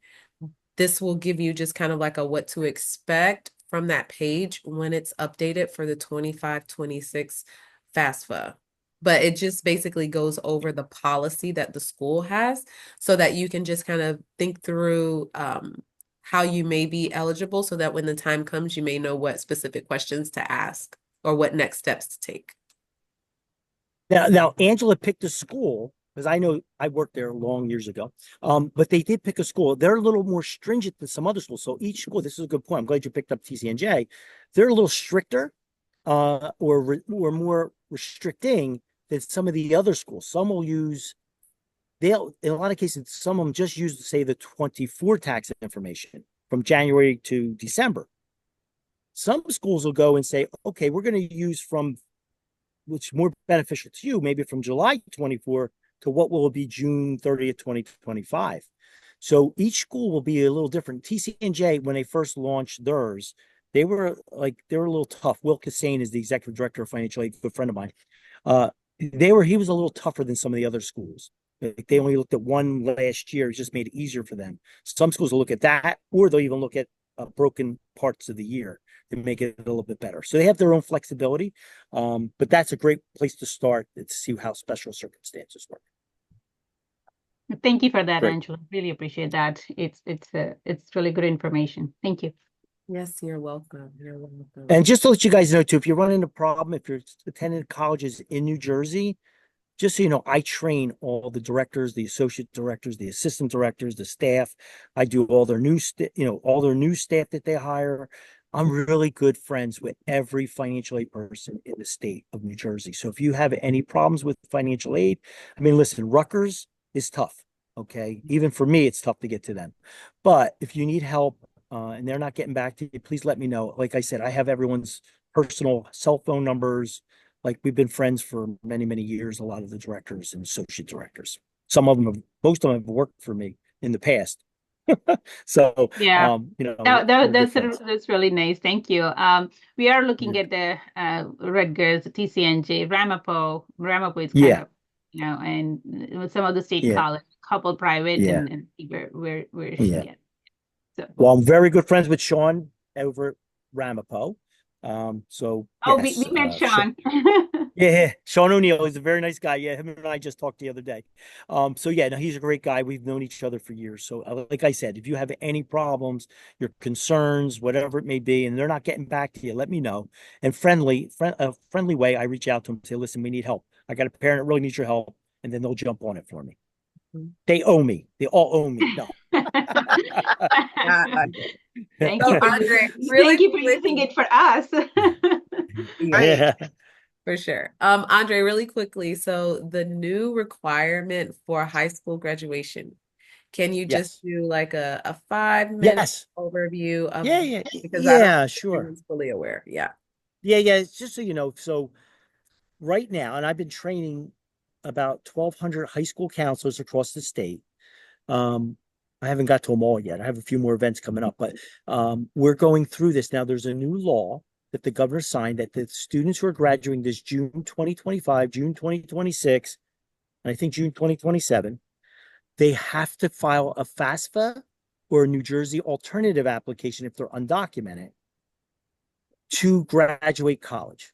[SPEAKER 1] this will give you just kind of like a what to expect from that page when it's updated for the 25-26 FAFSA. But it just basically goes over the policy that the school has so that you can just kind of think through how you may be eligible so that when the time comes, you may know what specific questions to ask or what next steps to take.
[SPEAKER 2] Now Angela picked a school because I know I worked there long years ago. But they did pick a school. They're a little more stringent than some other schools. So each school, this is a good point. I'm glad you picked up TCNJ. They're a little stricter, or more restricting than some of the other schools. Some will they'll in a lot of cases, some of them just use, say, the 24 tax information from January to December. Some schools will go and say, okay, we're going to use from which is more beneficial to you, maybe from July 24 to what will be June 30th, 2025. So each school will be a little different. TCNJ, when they first launched theirs, they were a little tough. Will Kassane is the executive director of financial aid, a good friend of mine. He was a little tougher than some of the other schools. Like they only looked at one last year. It just made it easier for them. Some schools will look at that, or they'll even look at broken parts of the year to make it a little bit better. So they have their own flexibility. But that's a great place to start to see how special circumstances work.
[SPEAKER 4] Thank you for that,
[SPEAKER 2] Great.
[SPEAKER 4] Angela. Really appreciate that. It's really good information. Thank you.
[SPEAKER 1] Yes, you're welcome. You're welcome.
[SPEAKER 2] And just to let you guys know too, if you're running a problem, if you're attending colleges in New Jersey, just so you know, I train all the directors, the associate directors, the assistant directors, the staff. I do all their new all their new staff that they hire. I'm really good friends with every financial aid person in the state of New Jersey. So if you have any problems with financial aid, I mean, listen, Rutgers is tough. Okay. Even for me, it's tough to get to them. But if you need help, and they're not getting back to you, please let me know. Like I said, I have everyone's personal cell phone numbers. Like we've been friends for many, many years, a lot of the directors and associate directors. Most of them have worked for me in the past. So,
[SPEAKER 4] Yeah. That's really nice. Thank you. We are looking at the Rutgers, TCNJ, Ramapo. Ramapo is kind of, and with some of the state college, couple private, and where she gets. So.
[SPEAKER 2] Well, I'm very good friends with Sean over at Ramapo.
[SPEAKER 4] We met Sean.
[SPEAKER 2] Sean O'Neill is a very nice guy. Yeah, him and I just talked the other day. No, he's a great guy. We've known each other for years. So, like I said, if you have any problems, your concerns, whatever it may be, and they're not getting back to you, let me know. And friendly way, I reach out to them and say, listen, we need help. I got a parent that really needs your help, and then they'll jump on it for me. They owe me. They all owe me. No.
[SPEAKER 4] Thank you, Andre. Thank you for using it for us.
[SPEAKER 1] Yeah. For sure. Andre, really quickly. So the new requirement for high school graduation, can you just do like a 5-minute overview of because I don't
[SPEAKER 2] sure.
[SPEAKER 1] Fully aware. Yeah.
[SPEAKER 2] It's just so you know. So right now, and I've been training about 1,200 high school counselors across the state. I haven't got to them all yet. I have a few more events coming up, but we're going through this now. There's a new law that the governor signed that the students who are graduating this June 2025, June 2026, and I think June 2027, they have to file a FAFSA or a New Jersey alternative application if they're undocumented to graduate college.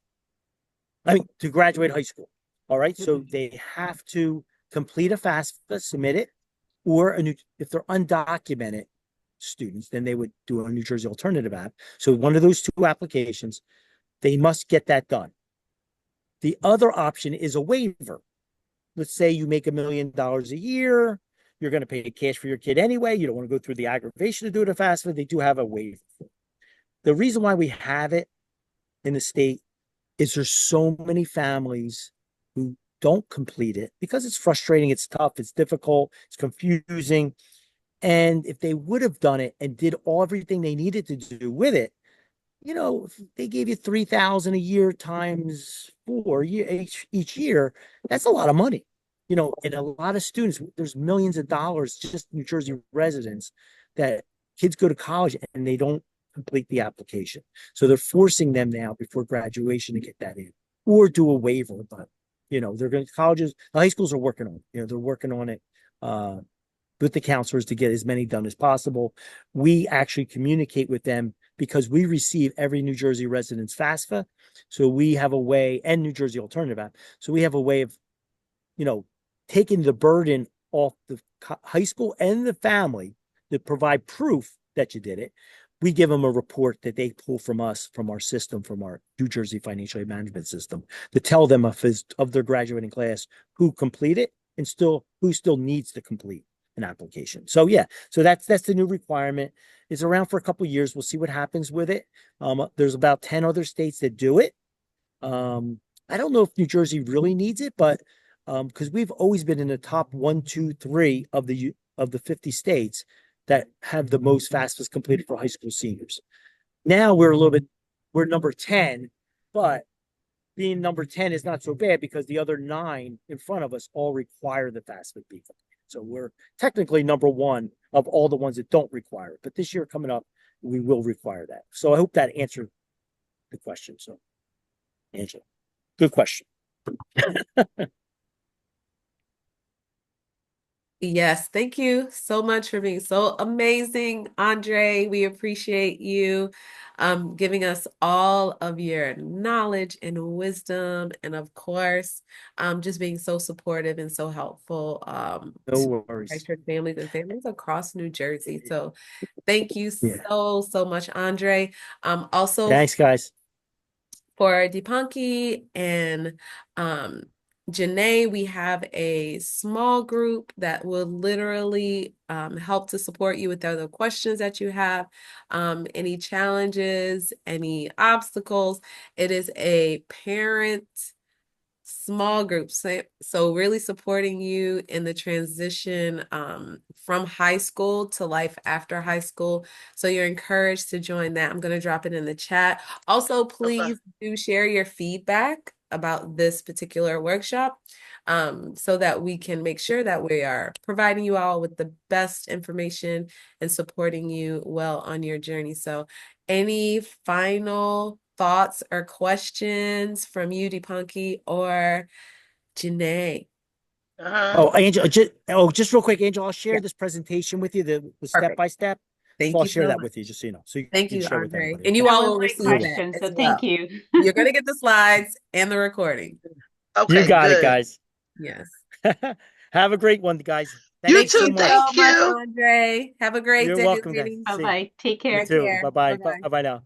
[SPEAKER 2] To graduate high school. All right. So they have to complete a FAFSA, submit it, or if they're undocumented students, then they would do a New Jersey alternative app. So one of those two applications, they must get that done. The other option is a waiver. Let's say you make $1 million a year. You're going to pay cash for your kid anyway. You don't want to go through the aggravation to do it at FAFSA. They do have a waiver. The reason why we have it in the state is there's so many families who don't complete it because it's frustrating, it's tough, it's difficult, it's confusing. And if they would have done it and did everything they needed to do with it, if they gave you 3,000 a year times 4 each year, that's a lot of money. And a lot of students, there's millions of dollars, just New Jersey residents, that kids go to college and they don't complete the application. So they're forcing them now before graduation to get that in or do a waiver. But, they're going to colleges, the high schools are working on it. They're working on it with the counselors to get as many done as possible. We actually communicate with them because we receive every New Jersey resident's FAFSA. So we have a way, and New Jersey Alternative App. So we have a way of, taking the burden off the high school and the family to provide proof that you did it. We give them a report that they pull from us, from our system, from our New Jersey financial aid management system, to tell them of their graduating class who completed and who still needs to complete an application. So yeah, so that's the new requirement. It's around for a couple of years. We'll see what happens with it. There's about 10 other states that do it. I don't know if New Jersey really needs it, but because we've always been in the top 1, 2, 3 of the 50 states that have the most FAFSAs completed for high school seniors. Now we're number 10, but being number 10 is not so bad because the other 9 in front of us all require the FAFSA be completed. So we're technically number 1 of all the ones that don't require it. But this year coming up, we will require that. So I hope that answered the question. So, Angela, good question.
[SPEAKER 1] Yes, thank you so much for being so amazing, Andre. We appreciate you giving us all of your knowledge and wisdom, and of course, just being so supportive and so helpful
[SPEAKER 2] No
[SPEAKER 1] to
[SPEAKER 2] worries.
[SPEAKER 1] Christchurch families and families across New Jersey. So thank you
[SPEAKER 2] Yeah.
[SPEAKER 1] so much, Andre. Also
[SPEAKER 2] Thanks, guys.
[SPEAKER 1] for Dipanki and Janae, we have a small group that will literally help to support you with other questions that you have, any challenges, any obstacles. It is a parent small groups. So really supporting you in the transition from high school to life after high school. So you're encouraged to join that. I'm going to drop it in the chat. Also, please do share your feedback about this particular workshop so that we can make sure that we are providing you all with the best information and supporting you well on your journey. So any final thoughts or questions from you, Dipanki or Janae?
[SPEAKER 2] Oh, Angel, just real quick, Angel, I'll share
[SPEAKER 1] Yeah.
[SPEAKER 2] this presentation with you, the
[SPEAKER 1] Perfect.
[SPEAKER 2] step-by-step.
[SPEAKER 1] Thank
[SPEAKER 2] So I'll
[SPEAKER 1] you
[SPEAKER 2] share
[SPEAKER 1] so
[SPEAKER 2] that
[SPEAKER 1] much.
[SPEAKER 2] with you, just so you know. So you
[SPEAKER 1] Thank
[SPEAKER 2] can
[SPEAKER 1] you,
[SPEAKER 2] share with
[SPEAKER 1] Andre.
[SPEAKER 2] everybody.
[SPEAKER 1] And you
[SPEAKER 2] Okay?
[SPEAKER 4] That
[SPEAKER 1] all
[SPEAKER 4] was
[SPEAKER 1] will
[SPEAKER 4] my
[SPEAKER 1] receive that
[SPEAKER 4] question,
[SPEAKER 1] as
[SPEAKER 4] so
[SPEAKER 1] well.
[SPEAKER 4] thank you.
[SPEAKER 1] You're going to get the slides and the recording.
[SPEAKER 2] You
[SPEAKER 5] Okay,
[SPEAKER 2] got it,
[SPEAKER 5] good.
[SPEAKER 2] guys.
[SPEAKER 1] Yes.
[SPEAKER 2] Have a great one, guys.
[SPEAKER 5] You
[SPEAKER 1] Thank
[SPEAKER 2] Thank you so
[SPEAKER 5] too.
[SPEAKER 1] you
[SPEAKER 2] much.
[SPEAKER 5] Thank
[SPEAKER 1] so much,
[SPEAKER 5] you.
[SPEAKER 1] Andre. Have a great
[SPEAKER 2] You're
[SPEAKER 1] day,
[SPEAKER 2] welcome, guys.
[SPEAKER 1] ladies.
[SPEAKER 4] Bye
[SPEAKER 2] See you.
[SPEAKER 4] bye. Take
[SPEAKER 2] You
[SPEAKER 4] care.
[SPEAKER 1] Take
[SPEAKER 2] too.
[SPEAKER 1] care.
[SPEAKER 2] Bye-bye.
[SPEAKER 1] Bye-bye.
[SPEAKER 2] Bye-bye now.